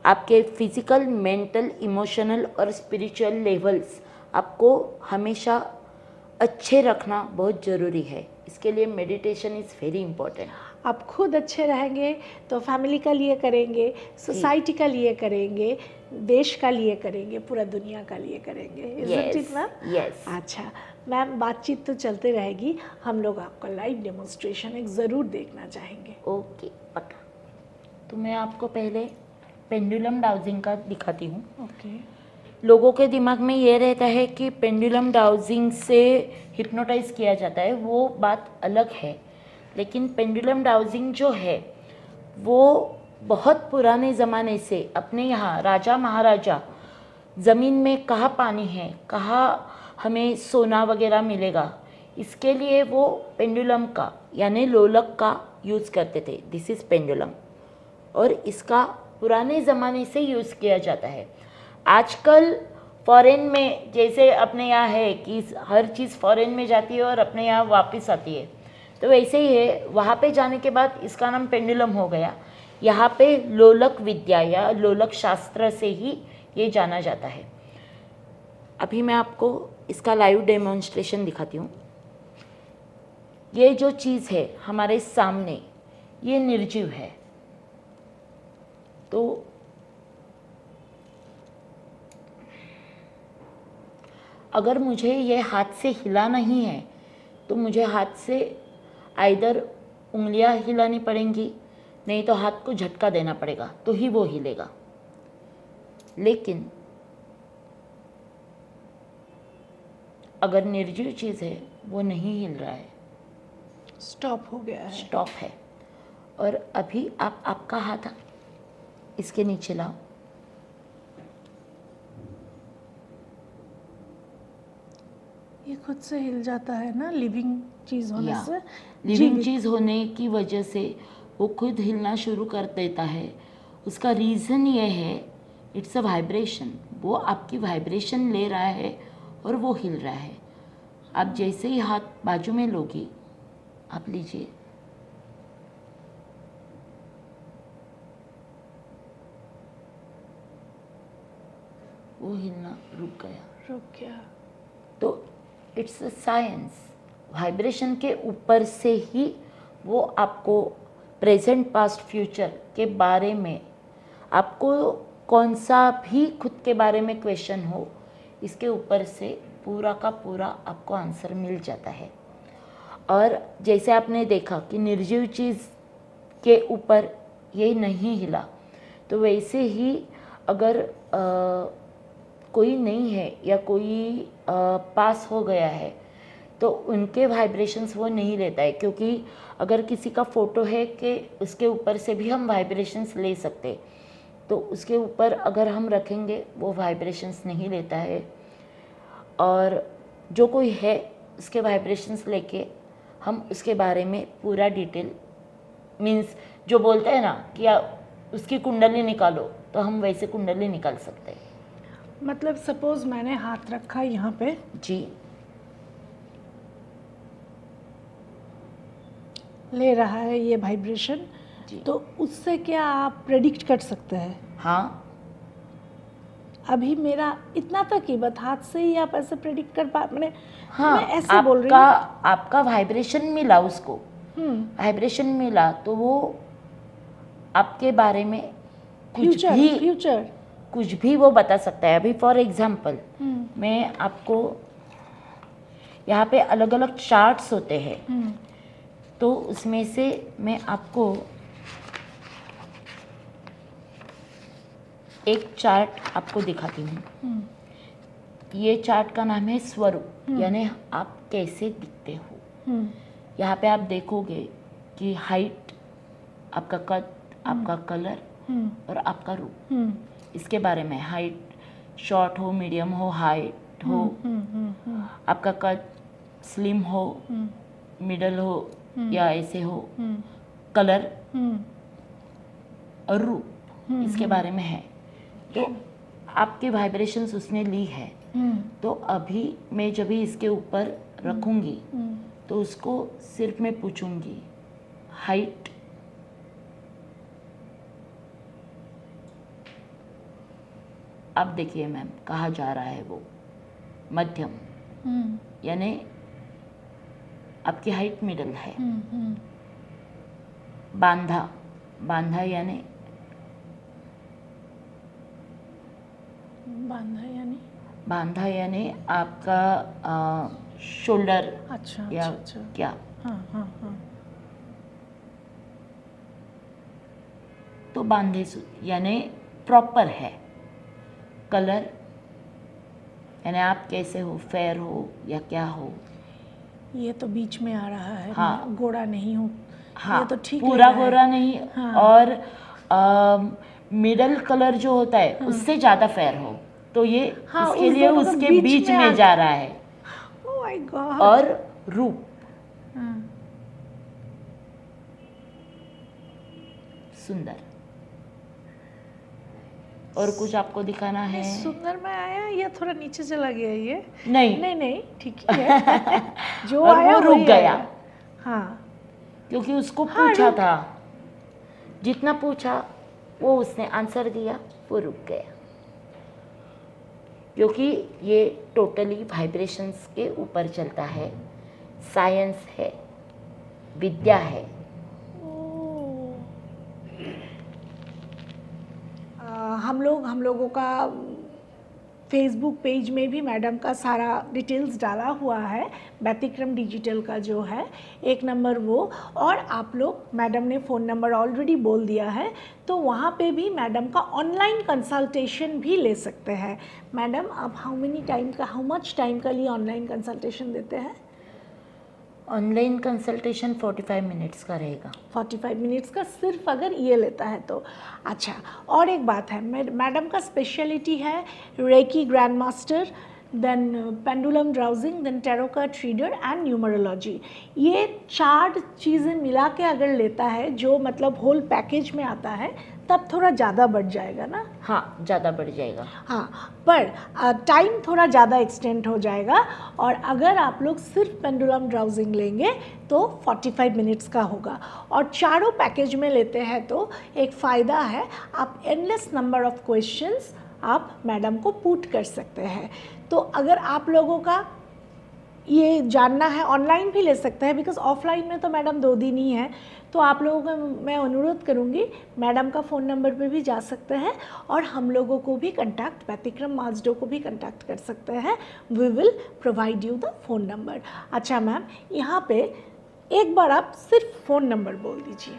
आपके फिजिकल, मेंटल, इमोशनल और स्पिरिचुअल लेवल्स आपको हमेशा अच्छे रखना बहुत ज़रूरी है। इसके लिए मेडिटेशन इज़ वेरी इम्पॉर्टेंट। आप खुद अच्छे रहेंगे तो फैमिली का लिए करेंगे, सोसाइटी का लिए करेंगे, देश का लिए करेंगे, पूरा दुनिया का लिए करेंगे। Isn't it ma'am? यस। अच्छा मैम, बातचीत तो चलते रहेगी, हम लोग आपका लाइव डेमोन्स्ट्रेशन एक ज़रूर देखना चाहेंगे। ओके, पक्का। तो मैं आपको पहले पेंडुलम डाउजिंग का दिखाती हूँ। ओके। लोगों के दिमाग में ये रहता है कि पेंडुलम डाउजिंग से हिप्नोटाइज किया जाता है, वो बात अलग है। लेकिन पेंडुलम डाउजिंग जो है वो बहुत पुराने ज़माने से अपने यहाँ राजा महाराजा ज़मीन में कहाँ पानी है, कहाँ हमें सोना वगैरह मिलेगा, इसके लिए वो पेंडुलम का यानी लोलक का यूज़ करते थे। दिस इज़ पेंडुलम, और इसका पुराने ज़माने से यूज़ किया जाता है। आजकल फॉरेन में जैसे अपने यहाँ है कि हर चीज़ फॉरेन में जाती है और अपने यहाँ वापस आती है, तो वैसे ही है। वहाँ पे जाने के बाद इसका नाम पेंडुलम हो गया। यहाँ पे लोलक विद्या या लोलक शास्त्र से ही ये जाना जाता है। अभी मैं आपको इसका लाइव डेमोन्स्ट्रेशन दिखाती हूँ। ये जो चीज़ है हमारे सामने, ये निर्जीव है। तो अगर मुझे ये हाथ से हिलाना ही है तो मुझे हाथ से आइदर उंगलियां हिलानी पड़ेंगी, नहीं तो हाथ को झटका देना पड़ेगा, तो ही वो हिलेगा। लेकिन अगर निर्जीव चीज़ है वो नहीं हिल रहा है, स्टॉप हो गया है। स्टॉप है। और अभी आप आपका हाथ इसके नीचे लाओ। ये खुद से हिल जाता है ना, लिविंग चीज़ होने या से। लिविंग चीज़ होने की वजह से वो खुद हिलना शुरू कर देता है। उसका रीज़न ये है, इट्स अ वाइब्रेशन। वो आपकी वाइब्रेशन ले रहा है और वो हिल रहा है। आप जैसे ही हाथ बाजू में लोगी, आप लीजिए, वो हिलना रुक गया। रुक गया। तो इट्स अ साइंस। वाइब्रेशन के ऊपर से ही वो आपको प्रेजेंट, पास्ट, फ्यूचर के बारे में, आपको कौन सा भी खुद के बारे में क्वेश्चन हो, इसके ऊपर से पूरा का पूरा आपको आंसर मिल जाता है। और जैसे आपने देखा कि निर्जीव चीज़ के ऊपर ये नहीं हिला, तो वैसे ही अगर कोई नहीं है या कोई पास हो गया है तो उनके वाइब्रेशंस वो नहीं लेता है। क्योंकि अगर किसी का फ़ोटो है कि उसके ऊपर से भी हम वाइब्रेशंस ले सकते, तो उसके ऊपर अगर हम रखेंगे वो वाइब्रेशंस नहीं लेता है, और जो कोई है उसके वाइब्रेशंस लेके हम उसके बारे में पूरा डिटेल, मीन्स जो बोलते हैं ना कि उसकी कुंडली निकालो, तो हम वैसे कुंडली निकाल सकते हैं। मतलब सपोज मैंने हाथ रखा यहाँ पे जी, ले रहा है ये वाइब्रेशन, जी। तो उससे क्या आप प्रेडिक्ट कर सकते हैं? हाँ, अभी मेरा इतना तक ही, बस हाथ से ही आप ऐसे प्रेडिक्ट कर पा, मैंने हाँ, मैं ऐसे बोल रही हूँ। आपका वाइब्रेशन मिला उसको, वाइब्रेशन मिला तो वो आपके बारे में कुछ भी वो बता सकता है। अभी फॉर एग्जांपल मैं आपको, यहाँ पे अलग अलग चार्ट्स होते हैं, तो उसमें से मैं आपको एक चार्ट आपको दिखाती हूँ। ये चार्ट का नाम है स्वरूप, यानी आप कैसे दिखते हो। यहाँ पे आप देखोगे कि हाइट, आपका कद, आपका कलर और आपका रूप, इसके बारे में। हाइट शॉर्ट हो, मीडियम हो, हाइट हो, आपका कद स्लिम हो, मिडल हो या ऐसे हो, कलर और रूप, इसके बारे में है। तो आपके वाइब्रेशंस उसने ली है, तो अभी मैं जब भी इसके ऊपर रखूंगी तो उसको सिर्फ मैं पूछूंगी हाइट, अब देखिए मैम कहाँ जा रहा है वो, मध्यम, यानी आपकी हाइट मिडल है। बांधा, बांधा यानी बांधा यानी आपका शोल्डर, अच्छा, या अच्छा। क्या। हाँ। तो बांधे यानी प्रॉपर है। कलर यानी आप कैसे हो, फेयर हो या क्या हो। ये तो बीच में आ रहा है। हाँ, मैं गोरा नहीं हूँ। हाँ, ये तो ठीक पूरा गोरा नहीं। हाँ। और मिडल कलर जो होता है उससे ज़्यादा फेयर हो, तो ये हाँ, इसके लिए उसके बीच में जा रहा है। Oh my God. और रूप सुंदर। और कुछ आपको दिखाना है? सुंदर में आया या थोड़ा नीचे चला गया ये? नहीं, ठीक ही है। जो और आया वो रुक गया। हाँ, क्योंकि उसको पूछा था, जितना पूछा वो उसने आंसर दिया, वो रुक गया। क्योंकि ये टोटली वाइब्रेशंस के ऊपर चलता है, साइंस है, विद्या है। हम लोगों का फेसबुक पेज में भी मैडम का सारा डिटेल्स डाला हुआ है, व्यतिक्रम डिजिटल का जो है 1 नंबर वो। और आप लोग, मैडम ने फ़ोन नंबर ऑलरेडी बोल दिया है, तो वहाँ पे भी मैडम का ऑनलाइन कंसल्टेशन भी ले सकते हैं। मैडम आप हाउ मच टाइम का लिए ऑनलाइन कंसल्टेशन देते हैं? ऑनलाइन कंसल्टेशन 45 मिनट्स का रहेगा। 45 मिनट्स का सिर्फ अगर ये लेता है तो। अच्छा, और एक बात है, मैडम का स्पेशलिटी है reiki grand master, then pendulum dowsing, then tarot card reader and numerology. ये 4 चीज़ें मिला के अगर लेता है, जो मतलब होल पैकेज में आता है, तब थोड़ा ज़्यादा बढ़ जाएगा ना? हाँ, ज़्यादा बढ़ जाएगा। हाँ, पर टाइम थोड़ा ज़्यादा एक्सटेंड हो जाएगा। और अगर आप लोग सिर्फ पेंडुलम ड्राउजिंग लेंगे तो 45 मिनट्स का होगा। और चारों पैकेज में लेते हैं तो एक फ़ायदा है, आप एंडलेस नंबर ऑफ क्वेश्चंस आप मैडम को पुट कर सकते हैं। तो अगर आप लोगों का ये जानना है, ऑनलाइन भी ले सकते हैं, बिकॉज ऑफलाइन में तो मैडम 2 दिन ही है। तो आप लोगों का मैं अनुरोध करूँगी, मैडम का फ़ोन नंबर पे भी जा सकते हैं और हम लोगों को भी कंटैक्ट, व्यतिक्रम माजडो को भी कंटैक्ट कर सकते हैं। We will provide you the phone number. अच्छा मैम, यहाँ पे एक बार आप सिर्फ फ़ोन नंबर बोल दीजिए।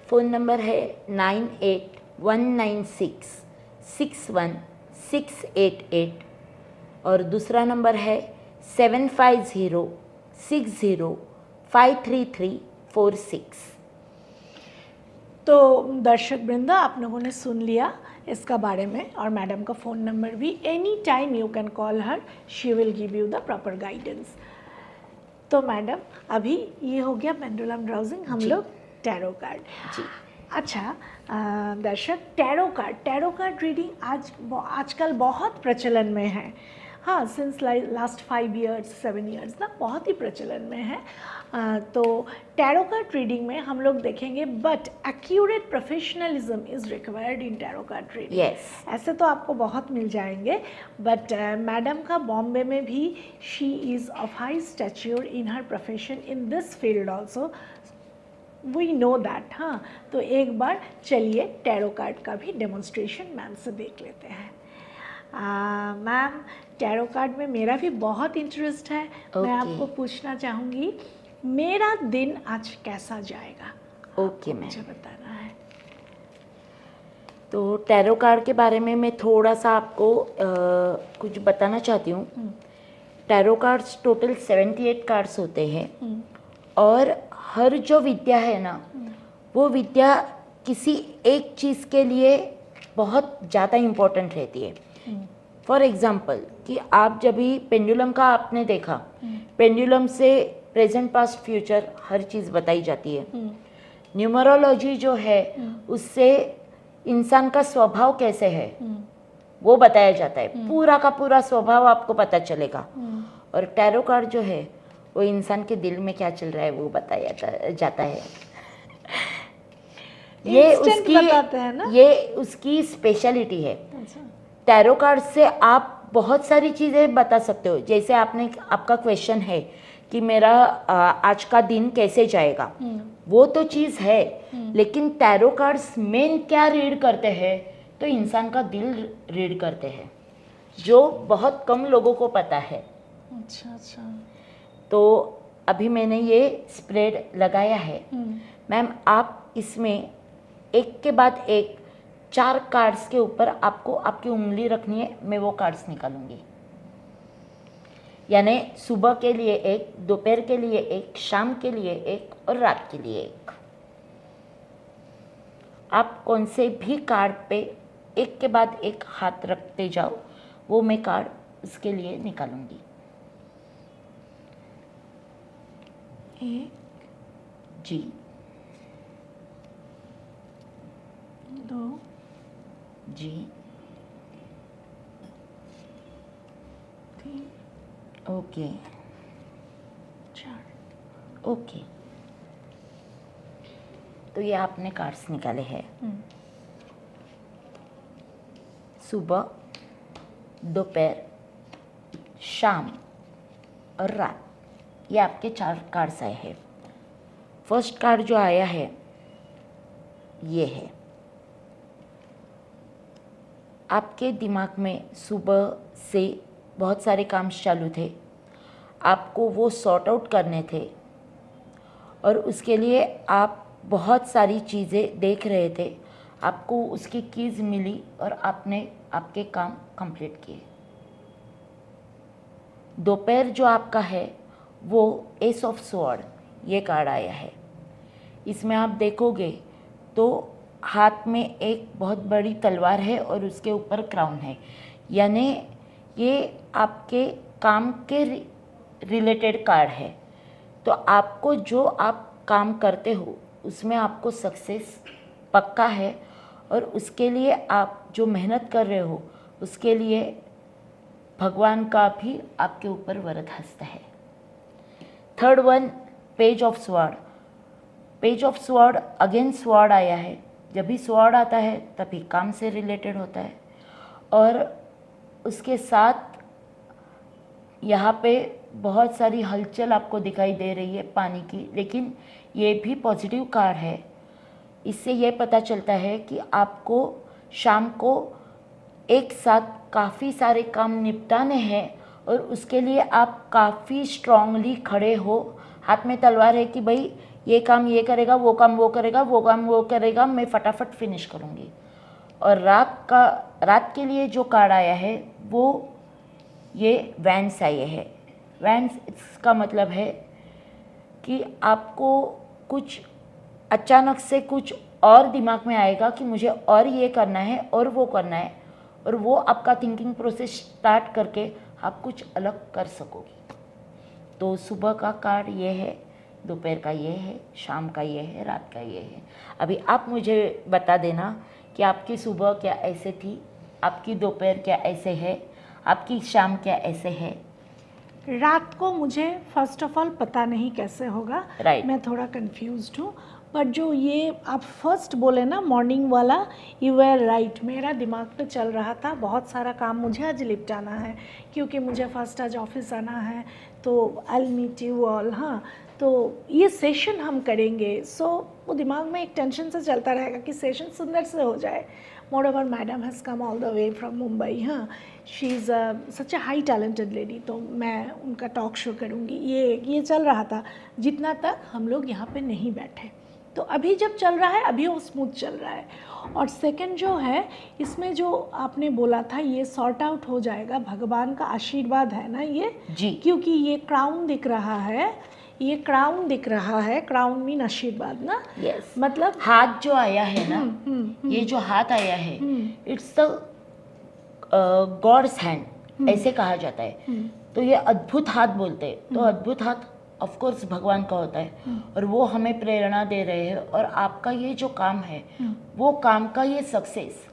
फ़ोन नंबर है 9819661688 और दूसरा नंबर है 7506053346। तो दर्शक वृंदा, आप लोगों ने सुन लिया इसका बारे में, और मैडम का फ़ोन नंबर भी, any time you can call her, she will give you the proper guidance. तो मैडम अभी ये हो गया पेंडुलम ड्राउजिंग, हम लोग टैरो कार्ड। जी। अच्छा दर्शक, टैरो कार्ड रीडिंग आजकल बहुत प्रचलन में है। हाँ, सिंस लास्ट 5 ईयर्स 7 ईयर्स ना बहुत ही प्रचलन में है। तो टैरो कार्ड रीडिंग में हम लोग देखेंगे, but accurate professionalism is required in tarot card reading. Yes. ऐसे तो आपको बहुत मिल जाएंगे, बट मैडम का बॉम्बे में भी, she is of high stature in her profession in this field also, we know that. हाँ, तो एक बार चलिए टैरो कार्ड का भी डेमोन्स्ट्रेशन मैम से देख लेते हैं। मैम, टैरो कार्ड में मेरा भी बहुत इंटरेस्ट है। मैं आपको पूछना चाहूँगी, मेरा दिन आज कैसा जाएगा? ओके मैम, मुझे बताना है। तो टैरो कार्ड के बारे में मैं थोड़ा सा आपको कुछ बताना चाहती हूँ। टैरो कार्ड्स टोटल 78 कार्ड्स होते हैं, और हर जो विद्या है ना, वो विद्या किसी एक चीज़ के लिए बहुत ज़्यादा इम्पोर्टेंट रहती है। फॉर एग्ज़ाम्पल कि आप जब भी पेंडुलम का आपने देखा, पेंडुलम से प्रेजेंट पास्ट फ्यूचर हर चीज़ बताई जाती है। न्यूमरोलॉजी जो है उससे इंसान का स्वभाव कैसे है वो बताया जाता है, पूरा का पूरा स्वभाव आपको पता चलेगा। और टैरो कार्ड जो है वो इंसान के दिल में क्या चल रहा है वो बताया जाता है। बताते हैं ना? ये उसकी स्पेशलिटी है। टैरो कार्ड से आप बहुत सारी चीज़ें बता सकते हो। जैसे आपका क्वेश्चन है कि मेरा आज का दिन कैसे जाएगा, वो तो चीज़ है, लेकिन टैरो कार्ड्स मेन क्या रीड करते हैं, तो इंसान का दिल रीड करते हैं, जो बहुत कम लोगों को पता है। अच्छा। तो अभी मैंने ये स्प्रेड लगाया है मैम, आप इसमें एक के बाद एक 4 कार्ड्स के ऊपर आपको आपकी उंगली रखनी है। मैं वो कार्ड्स निकालूंगी, यानी सुबह के लिए एक, दोपहर के लिए एक, शाम के लिए एक और रात के लिए एक। आप कौन से भी कार्ड पे एक के बाद एक हाथ रखते जाओ, वो मैं कार्ड उसके लिए निकालूंगी। 1 जी, 2 जी, 3 ओके, 4। ओके। तो ये आपने कार्ड्स निकाले हैं। सुबह, दोपहर, शाम और रात, ये आपके 4 कार्ड्स आए हैं। फर्स्ट कार्ड जो आया है ये है, आपके दिमाग में सुबह से बहुत सारे काम चालू थे, आपको वो सॉर्ट आउट करने थे, और उसके लिए आप बहुत सारी चीज़ें देख रहे थे, आपको उसकी कीज़ मिली और आपने आपके काम कंप्लीट किए। दोपहर जो आपका है वो एस ऑफ स्वॉर्ड ये कार्ड आया है। इसमें आप देखोगे तो हाथ में एक बहुत बड़ी तलवार है और उसके ऊपर क्राउन है, यानी ये आपके काम के रिलेटेड कार्ड है। तो आपको जो आप काम करते हो उसमें आपको सक्सेस पक्का है, और उसके लिए आप जो मेहनत कर रहे हो उसके लिए भगवान का भी आपके ऊपर वरद हस्त है। Third one, page of sword. Page of sword again sword आया है। जब भी स्वॉर्ड आता है तभी काम से रिलेटेड होता है, और उसके साथ यहाँ पे बहुत सारी हलचल आपको दिखाई दे रही है पानी की, लेकिन ये भी पॉजिटिव कार्ड है। इससे ये पता चलता है कि आपको शाम को एक साथ काफ़ी सारे काम निपटाने हैं, और उसके लिए आप काफ़ी स्ट्रांगली खड़े हो। हाथ में तलवार है कि भाई ये काम ये करेगा, वो काम वो करेगा, वो काम वो करेगा, मैं फटाफट फिनिश करूँगी। और रात के लिए जो कार्ड आया है वो ये वैंड्स आए हैं। वैंड्स इसका मतलब है कि आपको कुछ अचानक से कुछ और दिमाग में आएगा कि मुझे और ये करना है और वो करना है, और वो आपका थिंकिंग प्रोसेस स्टार्ट करके आप कुछ अलग कर सकोगे। तो सुबह का कार्ड ये है, दोपहर का ये है, शाम का ये है, रात का ये है। अभी आप मुझे बता देना कि आपकी सुबह क्या ऐसे थी, आपकी दोपहर क्या ऐसे है, आपकी शाम क्या ऐसे है। रात को मुझे फर्स्ट ऑफ ऑल पता नहीं कैसे होगा, Right. मैं थोड़ा कंफ्यूज्ड हूँ। बट जो ये आप फर्स्ट बोले ना मॉर्निंग वाला, यू आर राइट, मेरा दिमाग पे चल रहा था बहुत सारा काम मुझे आज निपटाना है, क्योंकि मुझे फर्स्ट आज ऑफिस आना है, तो I will meet you all. हाँ, तो ये सेशन हम करेंगे, सो वो दिमाग में एक टेंशन से चलता रहेगा कि सेशन सुंदर से हो जाए। Moreover madam has come all the way from Mumbai. हाँ, she is such a high talented lady, तो मैं उनका टॉक शो करूँगी, ये चल रहा था जितना तक हम लोग यहाँ पे नहीं बैठे। तो अभी जब चल रहा है, अभी वो स्मूथ चल रहा है। और सेकंड जो है, इसमें जो आपने बोला था ये सॉर्ट आउट हो जाएगा, भगवान का आशीर्वाद है ना ये जी। क्योंकि ये क्राउन दिख रहा है, ये क्राउन दिख रहा है, क्राउन मीन आशीर्वाद ना। यस, मतलब हाथ जो आया है ना, ये जो हाथ आया है, इट्स द गॉड्स हैंड ऐसे कहा जाता है। तो ये अद्भुत हाथ बोलते हैं, तो अद्भुत हाथ ऑफ कोर्स भगवान का होता है, और वो हमें प्रेरणा दे रहे हैं। और आपका ये जो काम है, वो काम का ये सक्सेस,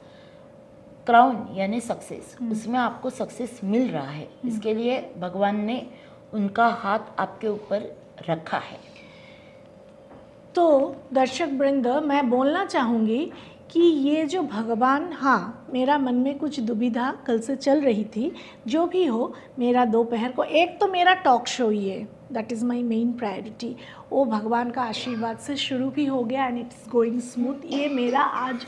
क्राउन यानी सक्सेस, उसमें आपको सक्सेस मिल रहा है। इसके लिए भगवान ने उनका हाथ आपके ऊपर रखा है। तो दर्शक वृंद, मैं बोलना चाहूँगी कि ये जो भगवान, हाँ मेरा मन में कुछ दुविधा कल से चल रही थी, जो भी हो मेरा दोपहर को, एक तो मेरा टॉक शो ही है, that is my main priority, वो भगवान का आशीर्वाद से शुरू भी हो गया एंड इट्स गोइंग स्मूथ। ये मेरा आज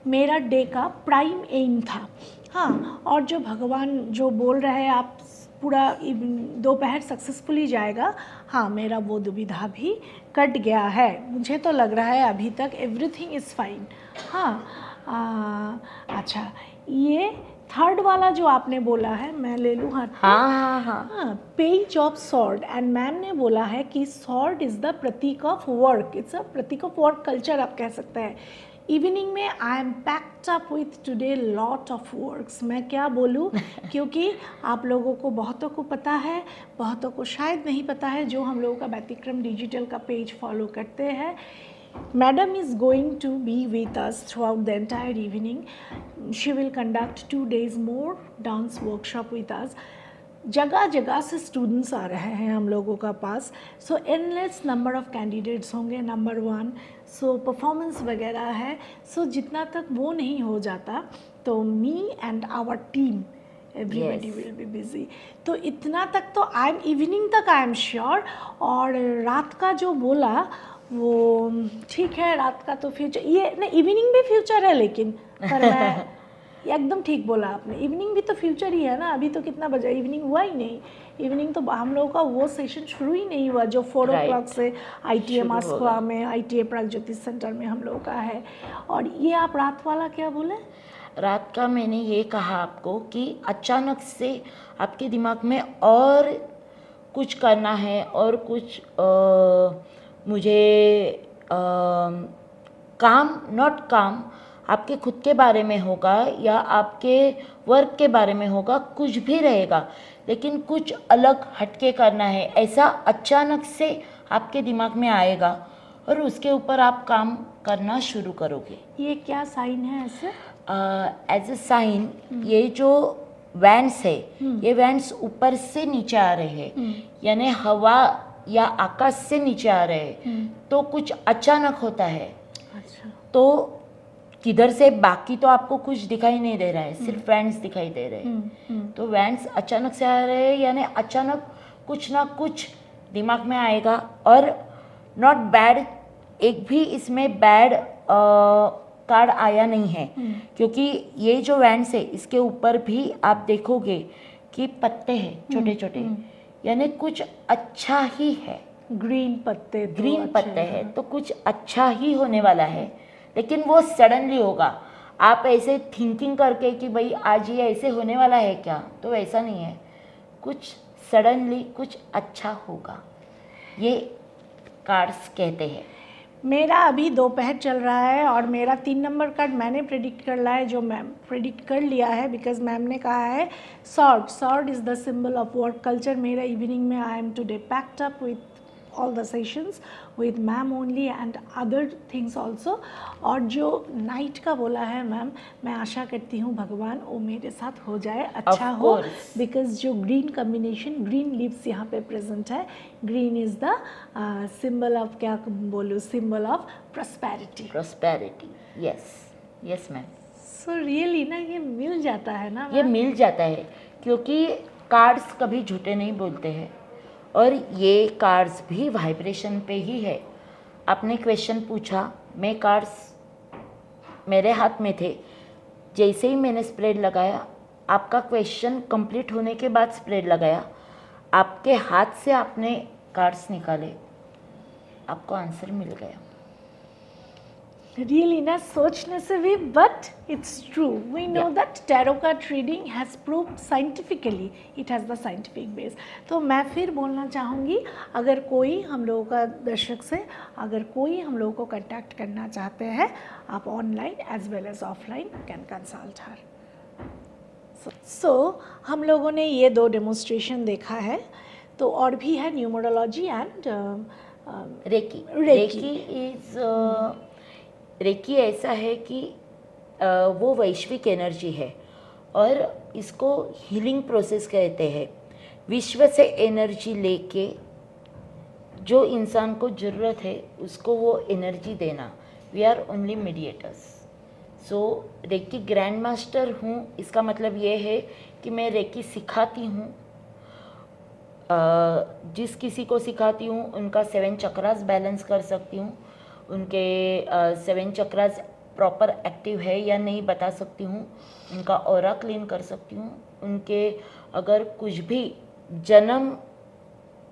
मेरा डे का प्राइम एम था। हाँ, और जो भगवान जो बोल रहे हैं आप पूरा दोपहर सक्सेसफुली जाएगा, हाँ मेरा वो दुविधा भी कट गया है। मुझे तो लग रहा है अभी तक एवरीथिंग इज़ फाइन। हाँ, अच्छा, ये थर्ड वाला जो आपने बोला है, मैं ले लूँ हाथ पे? हाँ, page of sword, and ma'am ने बोला है कि सॉर्ड इज़ द प्रतीक ऑफ वर्क, इट्स अ प्रतीक ऑफ वर्क कल्चर आप कह सकते हैं। इवनिंग में I am packed up with today lot of works. मैं क्या बोलूँ क्योंकि आप लोगों को बहुतों को पता है, बहुतों को शायद नहीं पता है, जो हम लोगों का व्यतिक्रम डिजिटल का पेज फॉलो करते हैं। Madam is going to be with us throughout the entire evening. She will conduct 2 days more dance workshop with us. जगह जगह से स्टूडेंट्स आ रहे हैं हम लोगों का पास, सो एनलेस नंबर ऑफ कैंडिडेट्स होंगे, नंबर 1, सो परफॉर्मेंस वगैरह है, सो जितना तक वो नहीं हो जाता तो me and our team everybody will be busy. तो इतना तक तो आई एम इवनिंग तक आई एम श्योर। और रात का जो बोला वो ठीक है, रात का तो फ्यूचर, ये ना इवनिंग भी फ्यूचर है, लेकिन पर मैं एकदम ठीक बोला आपने, इवनिंग भी तो फ्यूचर ही है ना। अभी तो कितना बजा, इवनिंग हुआ ही नहीं, इवनिंग तो हम लोगों का वो सेशन शुरू ही नहीं हुआ जो 4 o'clock से ITA मास्को में, ITA प्रागज्योतिष सेंटर में हम लोगों का है। और ये आप रात वाला क्या बोले? रात का मैंने ये कहा आपको कि अचानक से आपके दिमाग में और कुछ करना है, और कुछ मुझे काम, नॉट काम, आपके खुद के बारे में होगा या आपके वर्क के बारे में होगा, कुछ भी रहेगा, लेकिन कुछ अलग हटके करना है, ऐसा अचानक से आपके दिमाग में आएगा और उसके ऊपर आप काम करना शुरू करोगे। ये क्या साइन है ऐसे? एज ए साइन, ये जो वैंस है, ये वैंस ऊपर से नीचे आ रहे हैं, यानी हवा या आकाश से नीचे आ रहे हैं, तो कुछ अचानक होता है। अच्छा, तो किधर से, बाकी तो आपको कुछ दिखाई नहीं दे रहा है, सिर्फ वैंस दिखाई दे रहे हैं। तो वैंस अचानक से आ रहे हैं, यानी अचानक कुछ ना कुछ दिमाग में आएगा। और नॉट बैड, एक भी इसमें बैड कार्ड आया नहीं है, क्योंकि ये जो वैंस है इसके ऊपर भी आप देखोगे कि पत्ते हैं छोटे छोटे, यानी कुछ अच्छा ही है। ग्रीन पत्ते, तो ग्रीन अच्छे पत्ते हैं, तो कुछ अच्छा ही होने वाला है, लेकिन वो सडनली होगा। आप ऐसे थिंकिंग करके कि भाई आज ये ऐसे होने वाला है क्या, तो ऐसा नहीं है, कुछ सडनली कुछ अच्छा होगा, ये कार्ड्स कहते हैं। मेरा अभी दोपहर चल रहा है और मेरा 3 नंबर कार्ड मैंने प्रेडिक्ट कर लिया है, जो मैम प्रेडिक्ट कर लिया है, बिकॉज मैम ने कहा है sword is the symbol of work culture. मेरा इवनिंग में I M today packed up with all the sessions with ma'am only and other things also. और जो नाइट का बोला है मैम, मैं आशा करती हूँ भगवान वो मेरे साथ हो जाए, अच्छा Of हो, course. बिकॉज जो ग्रीन कम्बिनेशन, ग्रीन लीव्स यहाँ पे प्रेजेंट है, green is the symbol of, क्या बोलूँ, symbol of prosperity. Prosperity, yes yes ma'am. So really ना ये मिल जाता है ना ये मैम? मिल जाता है क्योंकि कार्ड्स कभी झूठे नहीं बोलते हैं, और ये कार्ड्स भी वाइब्रेशन पे ही है। आपने क्वेश्चन पूछा, मैं कार्ड्स मेरे हाथ में थे, जैसे ही मैंने स्प्रेड लगाया, आपका क्वेश्चन कंप्लीट होने के बाद स्प्रेड लगाया, आपके हाथ से आपने कार्ड्स निकाले, आपको आंसर मिल गया। रियली ना सोचने से भी, but it's true, we know Yeah. That tarot card reading has prove scientifically, it has the scientific base. तो मैं फिर बोलना चाहूँगी, अगर कोई हम लोगों का दर्शक से अगर कोई हम लोगों को कांटेक्ट करना चाहते हैं, आप online as well as offline can consult her. So हम लोगों ने ये 2 डेमोन्स्ट्रेशन देखा है, तो और भी है numerology and reiki. Reiki. Reiki ऐसा है कि वो वैश्विक एनर्जी है और इसको हीलिंग प्रोसेस कहते हैं। विश्व से एनर्जी लेके जो इंसान को ज़रूरत है उसको वो एनर्जी देना। We are only mediators. So reiki grand master हूँ, इसका मतलब ये है कि मैं रेकी सिखाती हूँ। जिस किसी को सिखाती हूँ उनका 7 चक्रास बैलेंस कर सकती हूँ, उनके 7 चक्रास प्रॉपर एक्टिव है या नहीं बता सकती हूँ, उनका ऑरा क्लीन कर सकती हूँ, उनके अगर कुछ भी जन्म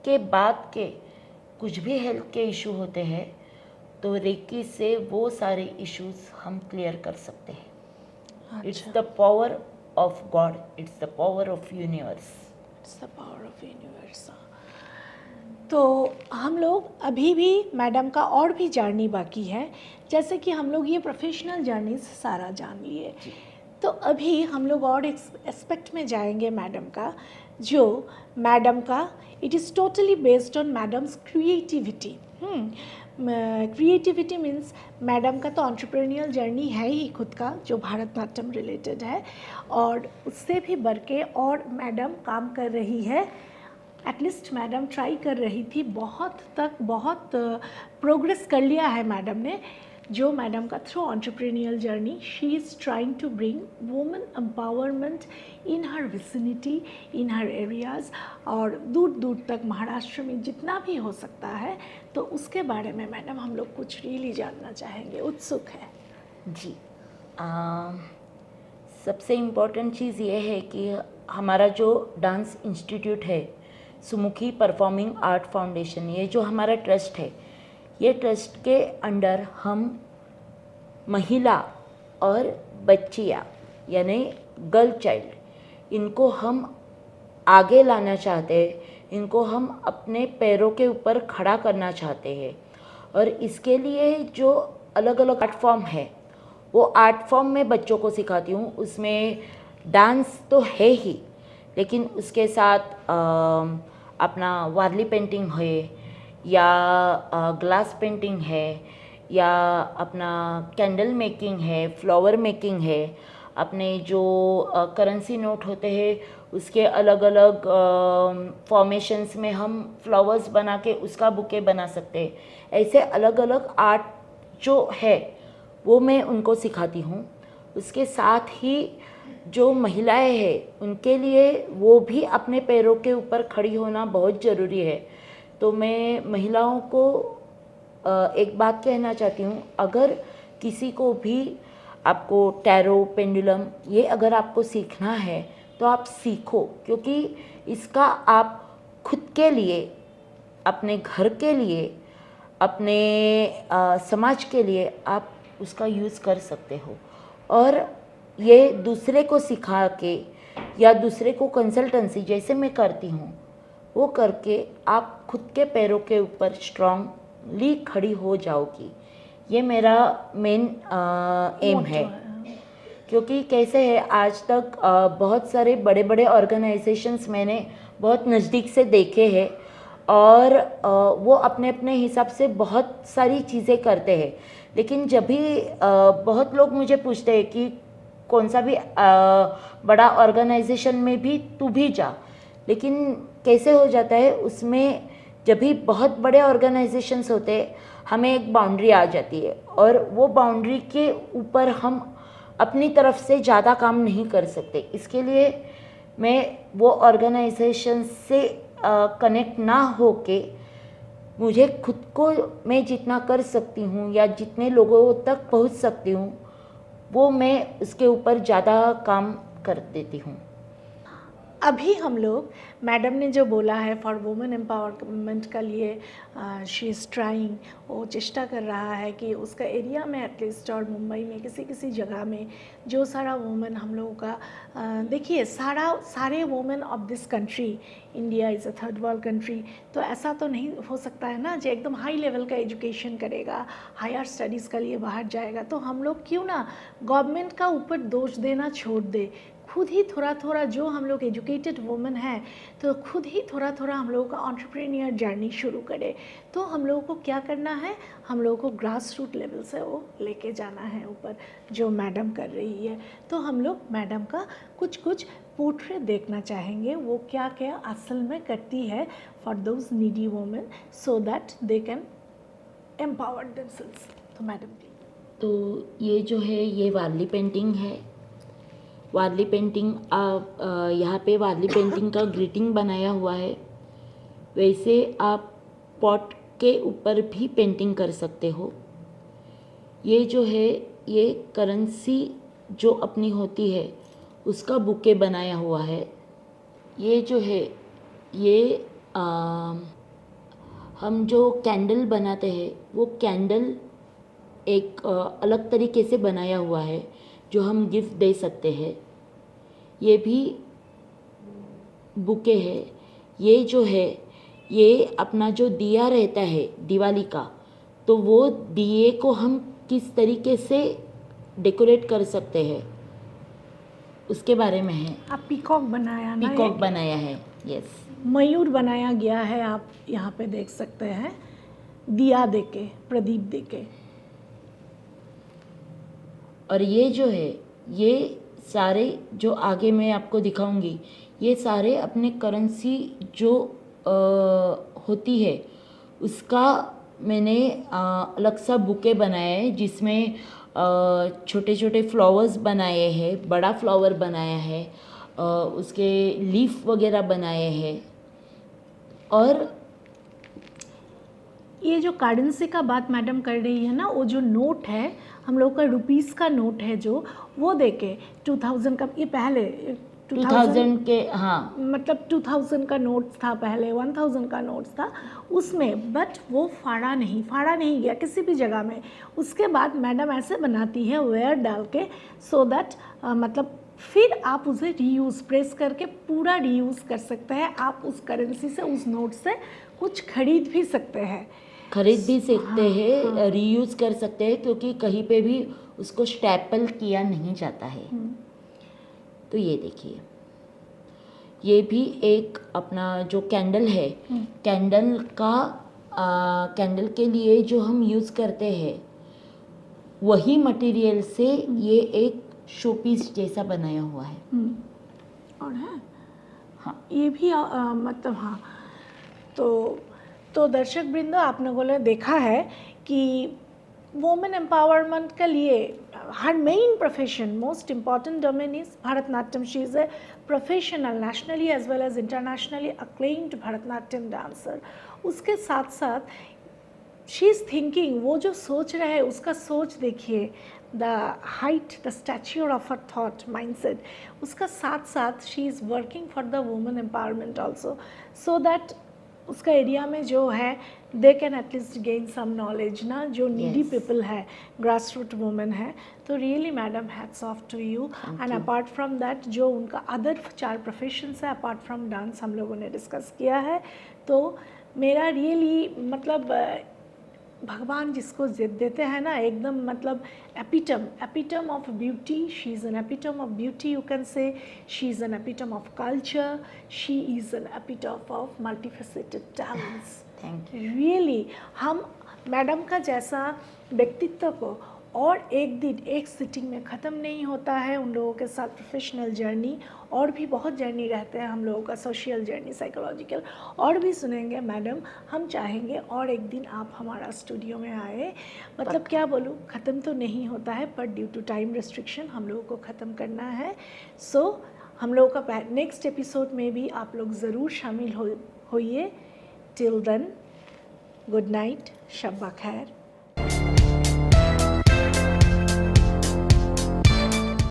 के बाद के कुछ भी हेल्थ के इशू होते हैं तो रेकी से वो सारे इश्यूज हम क्लियर कर सकते हैं। It's the power of God, it's the power of universe. It's the power of universe. तो हम लोग अभी भी मैडम का और भी जर्नी बाकी है, जैसे कि हम लोग ये प्रोफेशनल जर्नी सारा जान लिए, तो अभी हम लोग और एक एस्पेक्ट में जाएंगे मैडम का, जो मैडम का it is totally based on madams creativity. Creativity means madam का तो एंटरप्रेन्योरियल जर्नी है ही खुद का, जो भारतनाट्यम रिलेटेड है, और उससे भी बढ़ के और मैडम काम कर रही है। एटलीस्ट मैडम ट्राई कर रही थी, बहुत प्रोग्रेस कर लिया है मैडम ने, जो मैडम का through entrepreneurial journey she is trying to bring women empowerment in her vicinity, in her areas, और दूर दूर तक महाराष्ट्र में जितना भी हो सकता है। तो उसके बारे में मैडम हम लोग कुछ रियली जानना चाहेंगे, उत्सुक है जी। सबसे इम्पोर्टेंट चीज़ ये है कि हमारा जो डांस इंस्टीट्यूट है, सुमुखी परफॉर्मिंग आर्ट फाउंडेशन, ये जो हमारा ट्रस्ट है, ये ट्रस्ट के अंडर हम महिला और बच्चियाँ यानी गर्ल चाइल्ड, इनको हम आगे लाना चाहते हैं, इनको हम अपने पैरों के ऊपर खड़ा करना चाहते हैं। और इसके लिए जो अलग अलग आर्ट फॉर्म है, वो आर्ट फॉर्म में बच्चों को सिखाती हूँ। उसमें डांस तो है ही, लेकिन उसके साथ अपना वारली पेंटिंग है, या ग्लास पेंटिंग है, या अपना कैंडल मेकिंग है, फ्लावर मेकिंग है, अपने जो करेंसी नोट होते हैं उसके अलग अलग फॉर्मेशंस में हम फ्लावर्स बना के उसका बुके बना सकते हैं। ऐसे अलग अलग आर्ट जो है वो मैं उनको सिखाती हूँ। उसके साथ ही जो महिलाएं हैं उनके लिए वो भी अपने पैरों के ऊपर खड़ी होना बहुत ज़रूरी है। तो मैं महिलाओं को एक बात कहना चाहती हूँ, अगर किसी को भी आपको टैरो, पेंडुलम, ये अगर आपको सीखना है तो आप सीखो, क्योंकि इसका आप खुद के लिए, अपने घर के लिए, अपने समाज के लिए आप उसका यूज़ कर सकते हो। और ये दूसरे को सिखा के या दूसरे को कंसल्टेंसी जैसे मैं करती हूँ वो करके आप खुद के पैरों के ऊपर स्ट्रांग इंडिपेंडेंटली खड़ी हो जाओगी, ये मेरा मेन एम Motto है। है। क्योंकि कैसे है, आज तक बहुत सारे बड़े बड़े ऑर्गेनाइजेशंस मैंने बहुत नज़दीक से देखे हैं और वो अपने अपने हिसाब से बहुत सारी चीज़ें करते हैं, लेकिन जब भी बहुत लोग मुझे पूछते हैं कि कौन सा भी बड़ा ऑर्गेनाइजेशन में भी तू भी जा, लेकिन कैसे हो जाता है उसमें, जब भी बहुत बड़े ऑर्गेनाइजेशंस होते हैं हमें एक बाउंड्री आ जाती है और वो बाउंड्री के ऊपर हम अपनी तरफ से ज़्यादा काम नहीं कर सकते। इसके लिए मैं वो ऑर्गेनाइजेशन से कनेक्ट ना होके मुझे खुद को मैं जितना कर सकती हूँ या जितने लोगों तक पहुँच सकती हूँ वो मैं उसके ऊपर ज़्यादा काम कर देती हूँ। अभी हम लोग मैडम ने जो बोला है फॉर वुमेन एम्पावरमेंट का लिए शी इज़ ट्राइंग, वो चेष्टा कर रहा है कि उसका एरिया में एटलीस्ट और मुंबई में किसी किसी जगह में जो सारा वुमेन हम लोगों का देखिए सारे women of this country, India is a third world country, तो ऐसा तो नहीं हो सकता है ना जो एकदम हाई लेवल का एजुकेशन करेगा, हायर स्टडीज़ के लिए बाहर जाएगा। तो हम लोग क्यों ना गवर्नमेंट का ऊपर दोष देना छोड़ दे, खुद ही थोड़ा थोड़ा जो हम लोग एजुकेटेड वुमेन हैं तो खुद ही थोड़ा थोड़ा हम लोगों का एंटरप्रेन्योर जर्नी शुरू करें। तो हम लोगों को क्या करना है, हम लोगों को ग्रास रूट लेवल से वो लेके जाना है ऊपर, जो मैडम कर रही है। तो हम लोग मैडम का कुछ कुछ पोर्ट्रेट देखना चाहेंगे, वो क्या क्या असल में करती है for those needy women so that they can empower themselves. तो मैडम प्लीज। तो ये जो है ये वारली पेंटिंग है। वारली पेंटिंग आप यहाँ पे वारली पेंटिंग का ग्रीटिंग बनाया हुआ है। वैसे आप पॉट के ऊपर भी पेंटिंग कर सकते हो। ये जो है ये करेंसी जो अपनी होती है उसका बुके बनाया हुआ है। ये जो है ये हम जो कैंडल बनाते हैं वो कैंडल एक अलग तरीके से बनाया हुआ है जो हम गिफ्ट दे सकते हैं। ये भी बुके है। ये जो है ये अपना जो दिया रहता है दिवाली का, तो वो दिए को हम किस तरीके से डेकोरेट कर सकते हैं उसके बारे में है। आप पीकॉक बनाया ना, पीकॉक एक बनाया है, यस। मयूर बनाया गया है, आप यहाँ पे देख सकते हैं, दिया देके, प्रदीप देके। और ये जो है ये सारे जो आगे मैं आपको दिखाऊंगी ये सारे अपने करेंसी जो होती है उसका मैंने अलग सा बुके बनाया है जिसमें छोटे छोटे फ्लावर्स बनाए हैं, बड़ा फ्लावर बनाया है, उसके लीफ वगैरह बनाए हैं। और ये जो कार्डेंसी का बात मैडम कर रही है ना, वो जो नोट है हम लोग का रुपीस का नोट है जो, वो देके 2000 का, ये पहले 2000 के, हाँ मतलब 2000 का नोट्स था पहले, 1000 का नोट्स था उसमें, बट वो फाड़ा नहीं गया किसी भी जगह में। उसके बाद मैडम ऐसे बनाती है वेयर डाल के, सो दैट मतलब फिर आप उसे रीयूज़ प्रेस करके पूरा रीयूज़ कर सकते हैं। आप उस करेंसी से, उस नोट से कुछ खरीद भी सकते हैं, खरीद भी सकते हैं, रीयूज़ कर सकते हैं, क्योंकि कहीं पे भी उसको स्टैपल किया नहीं जाता है। तो ये देखिए ये भी एक अपना जो कैंडल है, कैंडल का कैंडल के लिए जो हम यूज़ करते हैं वही मटेरियल से ये एक शोपीस जैसा बनाया हुआ है। और है हाँ ये भी मतलब हाँ। तो दर्शक वृंदो, आप लोगों ने देखा है कि वुमेन एम्पावरमेंट के लिए her main profession, most important domain is Bharatanatyam. She is a professional, nationally as well as internationally acclaimed Bharatanatyam dancer. उसके साथ साथ शी इज़ थिंकिंग, वो जो सोच रहे हैं उसका सोच देखिए, the height, the stature of her thought mindset. उसका साथ साथ she is working for the women empowerment also, so that उसका एरिया में जो है they can at least gain some knowledge ना, जो नीडी पीपल है, ग्रास रूट वुमेन है। तो really madam, hats off to you. And apart from that जो उनका अदर 4 प्रोफेशंस है अपार्ट फ्रॉम डांस हम लोगों ने डिस्कस किया है। तो मेरा रियली मतलब भगवान जिसको जिद देते हैं ना, एकदम मतलब epitome of beauty, she is an epitome of beauty, you can say she is an epitome of culture, she is an epitome of multifaceted talents. Thank you. Really हम मैडम का जैसा व्यक्तित्व को और एक दिन एक सिटिंग में ख़त्म नहीं होता है। उन लोगों के साथ प्रोफेशनल जर्नी और भी बहुत जर्नी रहते हैं हम लोगों का, सोशल जर्नी, साइकोलॉजिकल और भी सुनेंगे मैडम। हम चाहेंगे और एक दिन आप हमारा स्टूडियो में आए, मतलब क्या बोलूँ, ख़त्म तो नहीं होता है पर ड्यू टू टाइम रिस्ट्रिक्शन हम लोगों को ख़त्म करना है। सो हम लोगों का नेक्स्ट एपिसोड में भी आप लोग ज़रूर शामिल होइए। टिल देन, गुड नाइट, शब खैर।